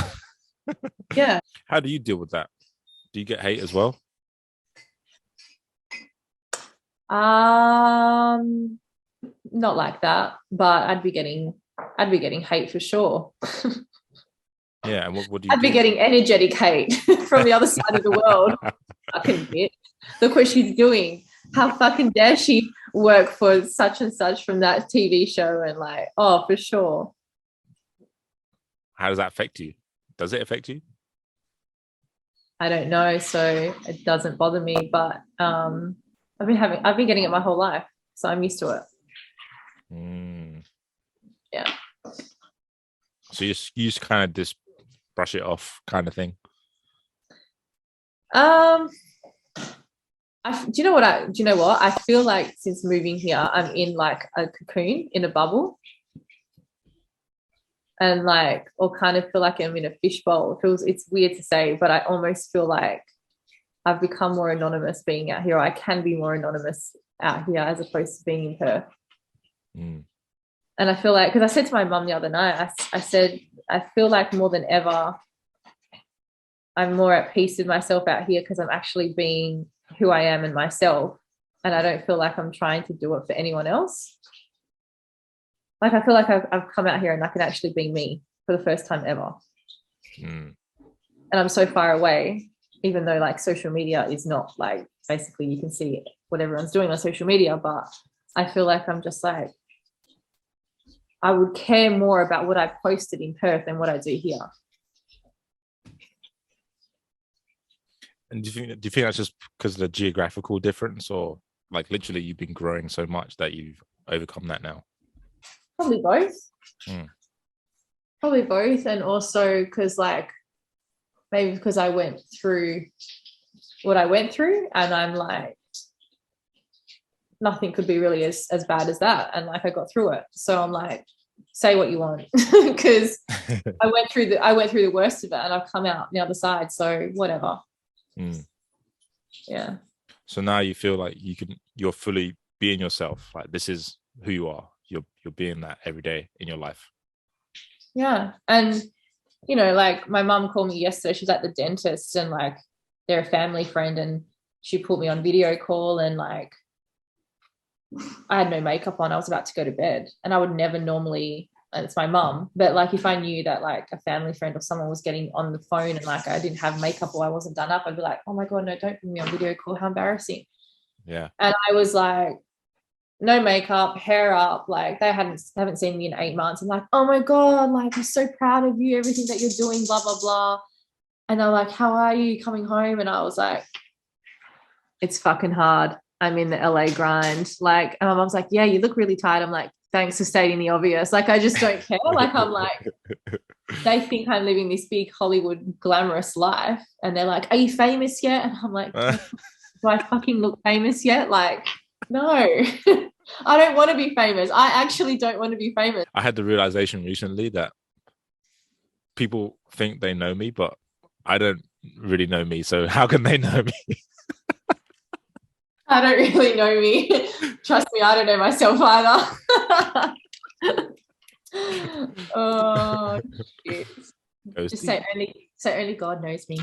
Yeah. How do you deal with that? Do you get hate as well? Not like that, but I'd be getting hate for sure. Yeah, and what do you? I'd be getting energetic hate from the other side of the world. Fucking bitch! Look what she's doing. How fucking dare she work for such and such from that TV show? And like, oh, for sure. How does that affect you? Does it affect you? I don't know, so it doesn't bother me. But I've been getting it my whole life, so I'm used to it. Yeah. So you just kind of just brush it off, kind of thing. Do you know what? I feel like since moving here, I'm in like a cocoon, in a bubble, and like, or kind of feel like I'm in a fishbowl. It's weird to say, but I almost feel like I've become more anonymous being out here. I can be more anonymous out here as opposed to being in Perth. And I feel like, because I said to my mum the other night, I said, I feel like more than ever, I'm more at peace with myself out here because I'm actually being who I am and myself. And I don't feel like I'm trying to do it for anyone else. Like, I feel like I've come out here and I can actually be me for the first time ever. And I'm so far away. even though like social media is not like, basically you can see what everyone's doing on social media, but I feel like I'm just like, I would care more about what I posted in Perth than what I do here. And do you think that's just because of the geographical difference, or like literally you've been growing so much that you've overcome that now? Probably both. Probably both. And also because like, maybe because I went through what I went through, and I'm like, nothing could be really as bad as that. And like, I got through it. So I'm like, say what you want, because I went through the worst of it, and I've come out the other side. So whatever. Yeah. So now you feel like you're fully being yourself. Like this is who you are. You're being that every day in your life. Yeah. And you know, like my mum called me yesterday. She's at the dentist, and like they're a family friend, and she put me on video call, and like I had no makeup on. I was about to go to bed, and I would never normally, and it's my mum, but like if I knew that like a family friend or someone was getting on the phone and like I didn't have makeup or I wasn't done up, I'd be like, oh my God, no, don't bring me on video call. How embarrassing. Yeah. And I was like, no makeup, hair up, like they haven't seen me in 8 months. I'm like, oh my God, like I'm so proud of you, everything that you're doing, blah, blah, blah. And they're like, how are you coming home? And I was like, it's fucking hard. I'm in the LA grind. Like, and my mom's like, yeah, you look really tired. I'm like, thanks for stating the obvious. Like, I just don't care. Like, I'm like, they think I'm living this big Hollywood glamorous life. And they're like, are you famous yet? And I'm like, do I fucking look famous yet? Like, no, I don't want to be famous. I actually don't want to be famous. I had the realization recently that people think they know me, but I don't really know me. So how can they know me? I don't really know me. Trust me, I don't know myself either. Oh, shit. Just say only God knows me.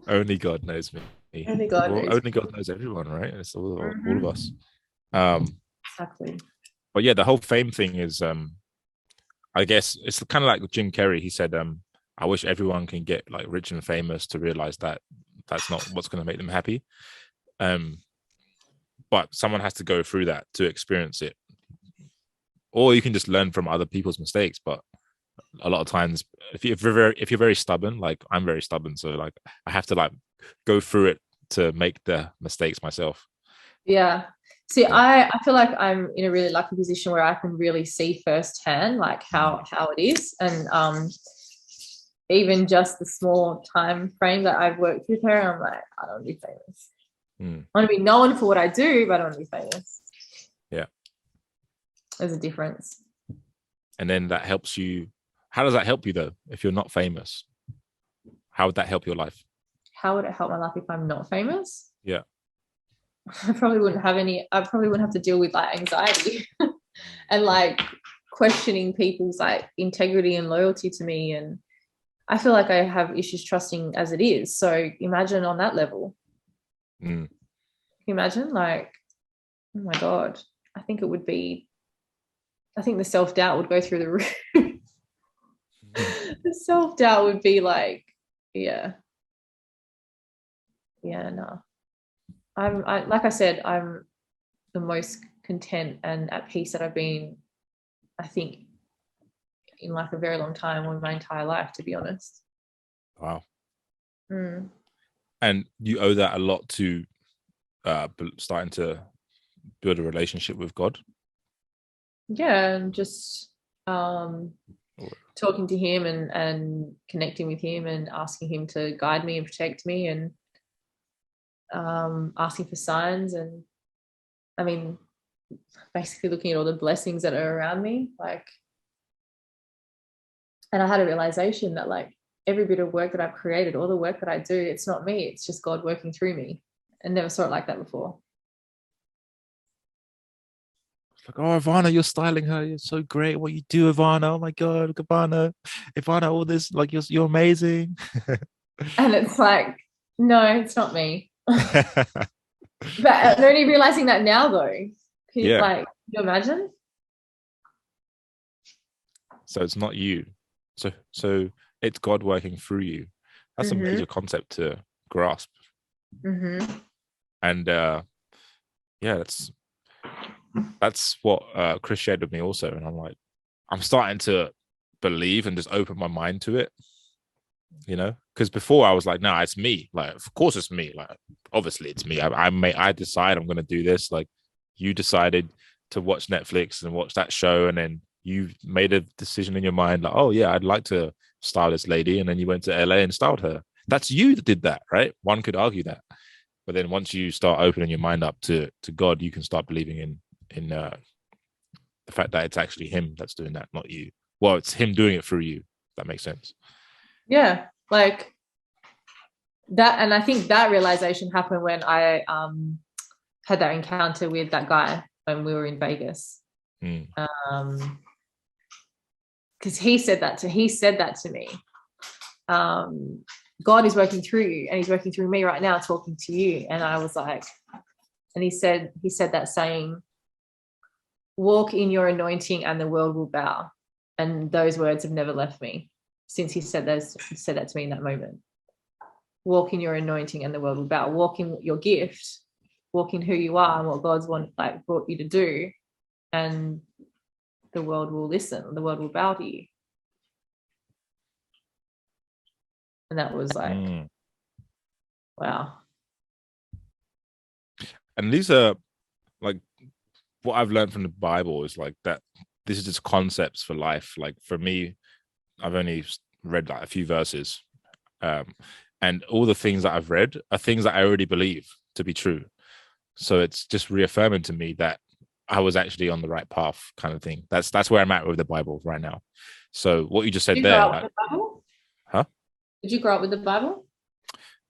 Only God knows me. Only God knows. Only God knows everyone, right? It's all of us. Exactly. But yeah, the whole fame thing is, I guess it's kind of like Jim Carrey. He said, I wish everyone can get like rich and famous to realize that that's not what's going to make them happy. But someone has to go through that to experience it. Or you can just learn from other people's mistakes. But a lot of times, if you're very stubborn, like I'm very stubborn, so like I have to like go through it to make the mistakes myself. Yeah. See, I feel like I'm in a really lucky position where I can really see firsthand like how it is. And even just the small time frame that I've worked with her, I'm like, I don't want to be famous. I want to be known for what I do, but I don't want to be famous. Yeah. There's a difference. And then that helps you. How does that help you though? If you're not famous, how would that help your life? How would it help my life if I'm not famous? Yeah. I probably wouldn't have to deal with like anxiety and like questioning people's like integrity and loyalty to me. And I feel like I have issues trusting as it is. So imagine on that level. Can you imagine? Like, oh my God, I think the self-doubt would go through the roof. The self-doubt would be like, no. Like I said, I'm the most content and at peace that I've been, I think, in like a very long time, or my entire life, to be honest. Wow. And you owe that a lot to starting to build a relationship with God. Yeah, and just talking to him and connecting with him and asking him to guide me and protect me, and asking for signs, and I mean basically looking at all the blessings that are around me, like. And I had a realization that like every bit of work that I've created, all the work that I do, it's not me, it's just God working through me. And never saw it like that before. Like, oh, Ivana, you're styling her. You're so great. What you do, Ivana. Oh my God, Ivana, all this, like you're amazing. And it's like, no, it's not me. But I'm only realizing that now though. Yeah. Like, can you imagine? So it's not you. So it's God working through you. That's a major concept to grasp. And yeah, that's what Chris shared with me also. And I'm like, I'm starting to believe and just open my mind to it, because before I was like, no, it's me. Like, of course it's me. Like, obviously it's me. I decide I'm going to do this. Like, you decided to watch Netflix and watch that show, and then you made a decision in your mind, like, oh yeah, I'd like to style this lady, and then you went to LA and styled her. That's you that did that, right? One could argue that, but then once you start opening your mind up to God, you can start believing in the fact that it's actually Him that's doing that, not you. Well, it's Him doing it through you. If that makes sense. Yeah, like that. And I think that realization happened when I had that encounter with that guy when we were in Vegas. Because he said that to me. God is working through you, and He's working through me right now, talking to you. And I was like, and he said that saying, walk in your anointing and the world will bow. And those words have never left me since he said that to me in that moment. Walk in your anointing and the world will bow. Walk in your gift, walk in who you are and what God's brought you to do, and the world will listen, the world will bow to you. And that was like, wow. And these are like, what I've learned from the Bible is like that this is just concepts for life. Like for me, I've only read like a few verses, and all the things that I've read are things that I already believe to be true. So it's just reaffirming to me that I was actually on the right path, kind of thing. That's where I'm at with the Bible right now. So what you just said there, like, the Bible? Huh? Did you grow up with the Bible?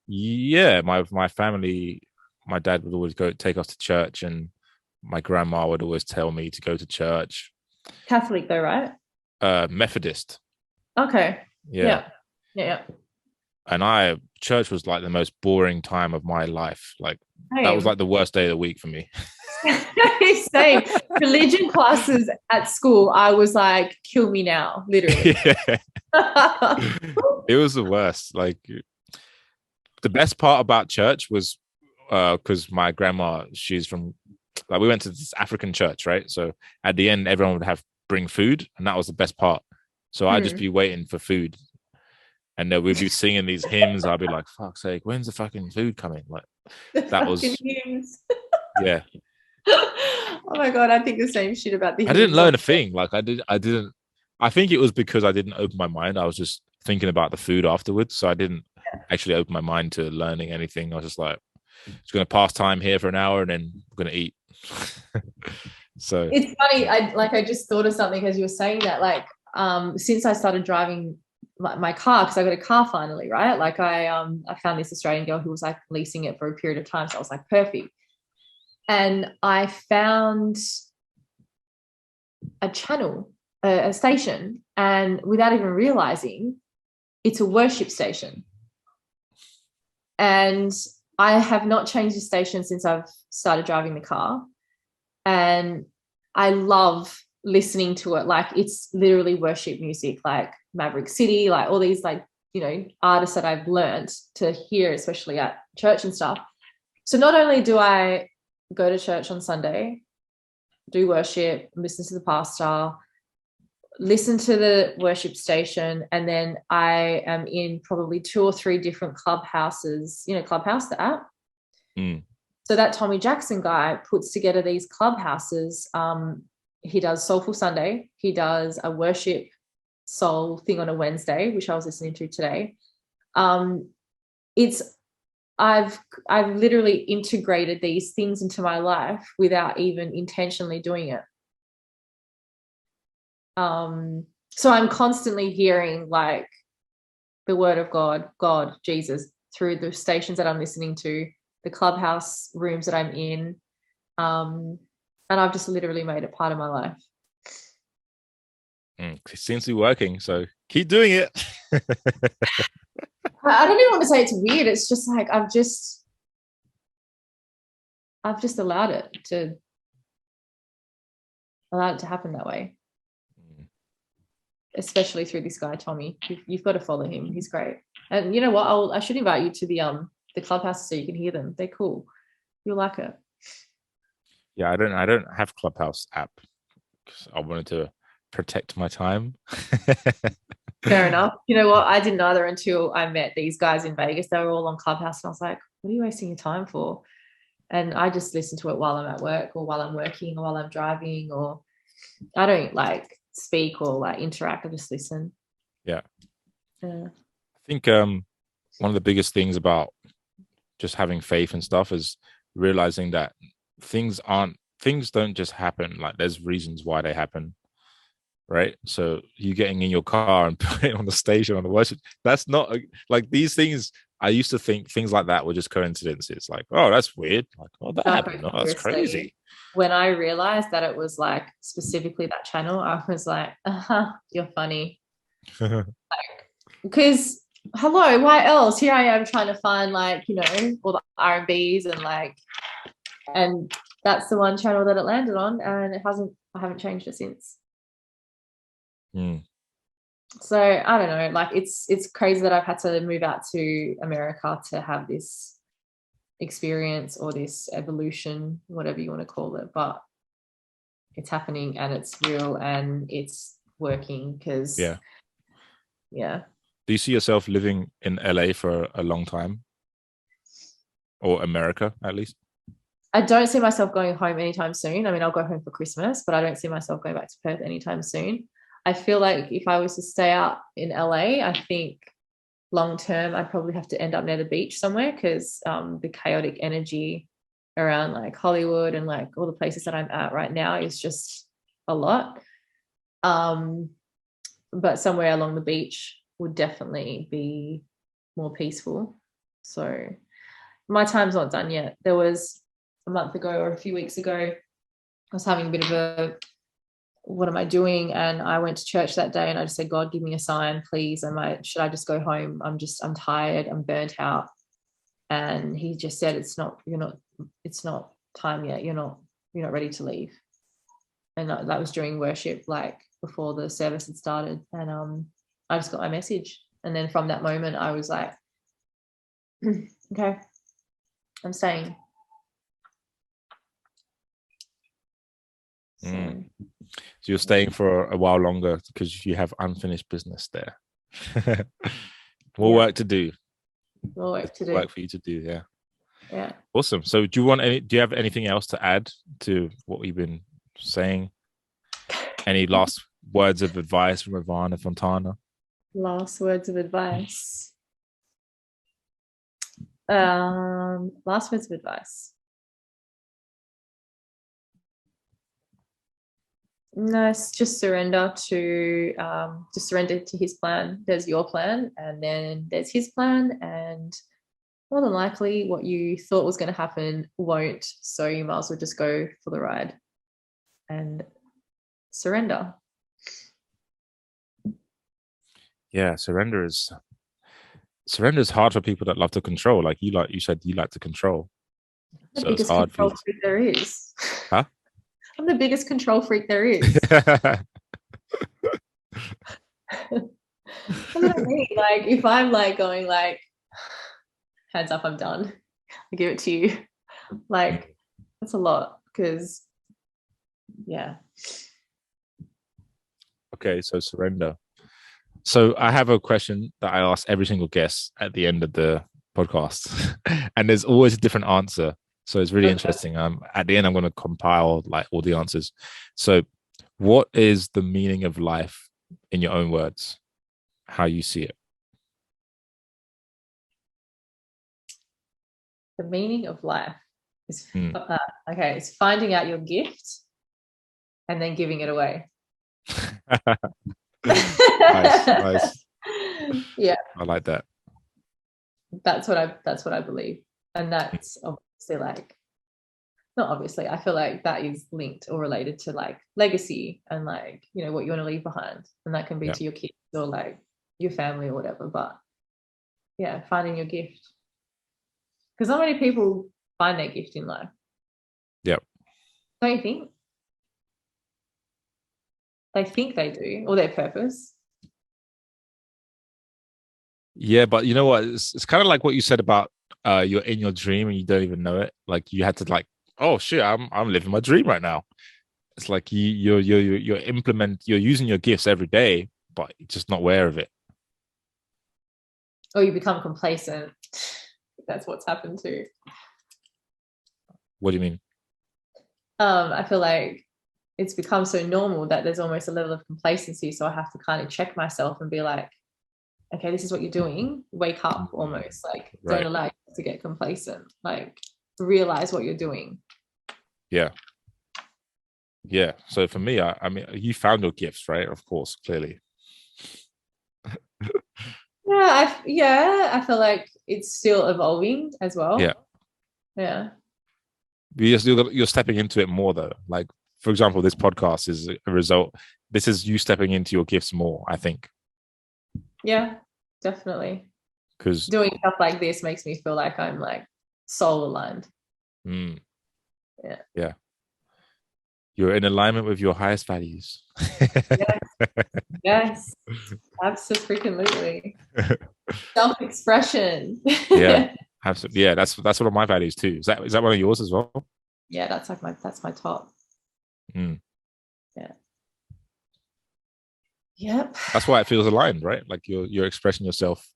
Yeah, my family, my dad would always go take us to church, and my grandma would always tell me to go to church. Catholic though, right? Methodist. Okay. Yeah. And church was like the most boring time of my life. Like that was like the worst day of the week for me. Same. Religion classes at school, I was like, kill me now, literally. It was the worst. Like the best part about church was because my grandma, she's from, like, we went to this African church, right? So at the end, everyone would bring food, and that was the best part. So I'd just be waiting for food, and then we'd be singing these hymns. I'd be like, fuck's sake, when's the fucking food coming? Like that was hymns. Yeah. Oh my God, I think the same shit about the hymns. I didn't learn a thing. Like I didn't. I think it was because I didn't open my mind. I was just thinking about the food afterwards. So I didn't actually open my mind to learning anything. I was just like, just going to pass time here for an hour and then we're going to eat. So it's funny. I just thought of something as you were saying that, like, since I started driving my car, because I got a car finally, right? Like I found this Australian girl who was like leasing it for a period of time. So I was like, perfect. And I found a channel, a station, and without even realizing, it's a worship station. And I have not changed the station since I've started driving the car. And I love listening to it. Like it's literally worship music, like Maverick City, like all these like, artists that I've learned to hear, especially at church and stuff. So not only do I go to church on Sunday, do worship, listen to the pastor, listen to the worship station, and then I am in probably 2 or 3 different clubhouses, Clubhouse, the app. So that Tommy Jackson guy puts together these clubhouses. He does Soulful Sunday. He does a worship soul thing on a Wednesday, which I was listening to today. I've literally integrated these things into my life without even intentionally doing it. So I'm constantly hearing like the word of God, Jesus, through the stations that I'm listening to, the clubhouse rooms that I'm in. And I've just literally made it part of my life. It seems to be working, so keep doing it. I don't even want to say it's weird. It's just like I've just allowed it to happen that way. especially through this guy Tommy. You've got to follow him. He's great. And you know what? I should invite you to the clubhouse so you can hear them. They're cool. You'll like it. Yeah, I don't have Clubhouse app because I wanted to protect my time. Fair enough. You know what? I didn't either until I met these guys in Vegas. They were all on Clubhouse, and I was like, "What are you wasting your time for?" And I just listen to it while I'm at work, or while I'm working, or while I'm driving, or I don't like speak or like interact. I just listen. Yeah. I think one of the biggest things about just having faith and stuff is realizing that things don't just happen. Like there's reasons why they happen, right? So you getting in your car and putting it on the station on the worship, that's not like these things. I used to think things like that were just coincidences. Like, oh, that's weird. Like, oh, that happened. Oh, that's crazy. When I realized that it was like specifically that channel, I was like, you're funny. Like, because hello, why else? Here I am trying to find like, you know, all the R&Bs and that's the one channel that it landed on, and I haven't changed it since. So I don't know, like it's crazy that I've had to move out to America to have this experience or this evolution, whatever you want to call it, but it's happening and it's real and it's working because yeah. Do you see yourself living in LA for a long time, or America at least? I don't see myself going home anytime soon. I mean, I'll go home for Christmas, but I don't see myself going back to Perth anytime soon. I feel like if I was to stay out in LA, I think long term I'd probably have to end up near the beach somewhere because the chaotic energy around like Hollywood and like all the places that I'm at right now is just a lot. But somewhere along the beach would definitely be more peaceful. So my time's not done yet. There was a month ago or a few weeks ago, I was having a bit of a what am I doing? And I went to church that day and I just said, God, give me a sign, please. Should I just go home? I'm tired. I'm burnt out. And he just said, it's not time yet. You're not ready to leave. And that was during worship, like before the service had started. And I just got my message. And then from that moment, I was like, okay, I'm staying. So you're staying for a while longer because you have unfinished business there. More work to do. More work to do. Work for you to do, yeah. Yeah. Awesome. So do you have anything else to add to what we've been saying? Any last words of advice from Ivanna Fontana? Last words of advice. Last words of advice. No, just surrender to his plan. There's your plan, and then there's his plan, and more than likely what you thought was going to happen won't. So you might as well just go for the ride and surrender. Yeah, surrender is hard for people that love to control. Like you said, you like to control. So it's hard for you. There is. Huh? I'm the biggest control freak there is. That's what I mean. Like if I'm like going like hands up, I'm done. I give it to you. Like that's a lot because Okay, so surrender. So I have a question that I ask every single guest at the end of the podcast, and there's always a different answer. So it's really interesting. At the end, I'm going to compile like all the answers. So, what is the meaning of life in your own words? How you see it? The meaning of life is it's finding out your gift and then giving it away. Nice. Yeah, I like that. That's what I believe, and that's obviously like not obviously. I feel like that is linked or related to like legacy and like what you want to leave behind, and that can be to your kids or like your family or whatever. But yeah, finding your gift, because not many people find their gift in life. Yep. Don't you think? They think they do, or their purpose. Yeah, but you know what? It's kind of like what you said about you're in your dream and you don't even know it. Like you had to like, oh shit, I'm living my dream right now. It's like you're using your gifts every day, but you're just not aware of it. Or you become complacent. That's what's happened too. What do you mean? I feel like it's become so normal that there's almost a level of complacency. So I have to kind of check myself and be like, okay, this is what you're doing. Wake up almost. Like, Right. don't allow yourself to get complacent. Like, realize what you're doing. Yeah. Yeah. So for me, I mean, you found your gifts, right? Of course, clearly. I feel like it's still evolving as well. Yeah. Yeah. You're stepping into it more though. Like, for example, this podcast is a result. This is you stepping into your gifts more, I think. Yeah, definitely. Because Doing stuff like this makes me feel like I'm like soul aligned. Yeah. You're in alignment with your highest values. Yes, yes, absolutely. Self-expression. Yeah, absolutely. Yeah, that's one of my values too. Is that one of yours as well? Yeah, that's my top. Mm. Yeah. Yep. That's why it feels aligned, right? Like you're expressing yourself.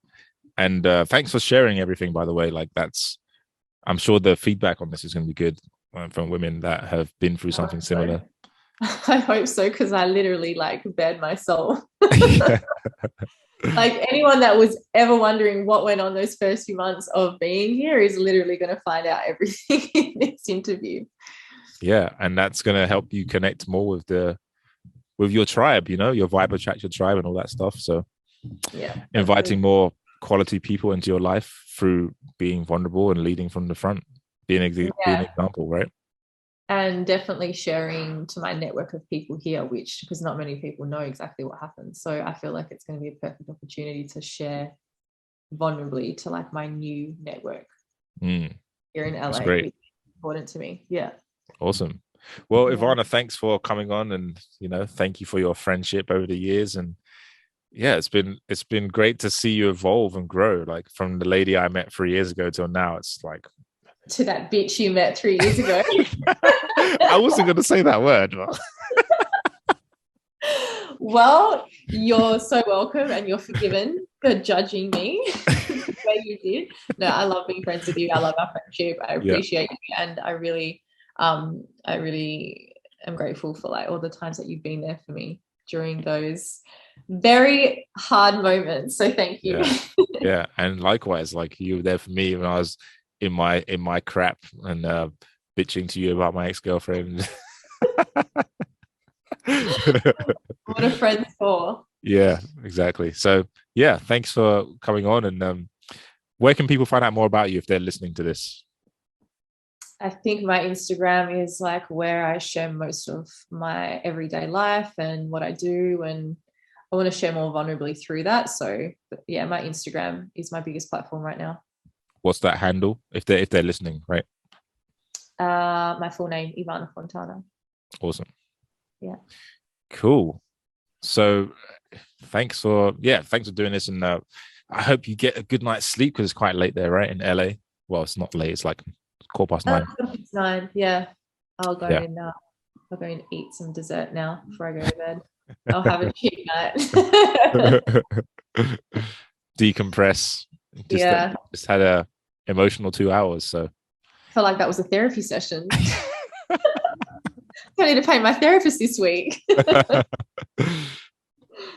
And thanks for sharing everything, by the way. Like I'm sure the feedback on this is going to be good from women that have been through something similar. I hope so, because I literally like bared my soul. Like anyone that was ever wondering what went on those first few months of being here is literally going to find out everything in this interview. Yeah, and that's going to help you connect more with your tribe. You know, your vibe attracts your tribe and all that stuff. So yeah, inviting more quality people into your life through being vulnerable and leading from the front, being an example, right? And definitely sharing to my network of people here, because not many people know exactly what happens. So I feel like it's going to be a perfect opportunity to share vulnerably to like my new network here in LA. That's great. Which is important to me. Yeah. Awesome. Well, Ivanna, thanks for coming on, and thank you for your friendship over the years. And yeah, it's been great to see you evolve and grow. Like from the lady I met 3 years ago till now, it's like to that bitch you met 3 years ago. I wasn't going to say that word. Well, you're so welcome and you're forgiven for judging me the way you did. No, I love being friends with you. I love our friendship. I appreciate you, and I really am grateful for like all the times that you've been there for me during those very hard moments. So thank you. Yeah, and likewise, like you were there for me when I was in my crap and bitching to you about my ex-girlfriend. What are friends for? Yeah, exactly. So yeah, thanks for coming on. And where can people find out more about you if they're listening to this? I think my Instagram is like where I share most of my everyday life and what I do, and I want to share more vulnerably through that. So yeah, my Instagram is my biggest platform right now. What's that handle if they're listening, right? My full name, Ivanna Fontana. Awesome. Yeah. Cool. So thanks for doing this, and I hope you get a good night's sleep because it's quite late there, right, in LA. Well, it's not late; it's like 9:15. It's 9. Yeah, I'll go and eat some dessert now before I go to bed. I'll have a cheap night. Decompress. Just had a emotional 2 hours, so I felt like that was a therapy session. I need to pay my therapist this week.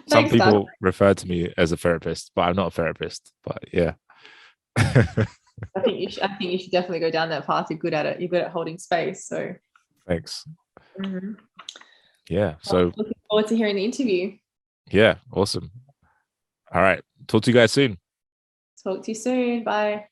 Some people refer to me as a therapist, but I'm not a therapist. But yeah. I think you should definitely go down that path. You're good at it. You're good at holding space. So thanks. Mm-hmm. Yeah. So looking forward to hearing the interview. Yeah, awesome. All right. Talk to you guys soon. Talk to you soon. Bye.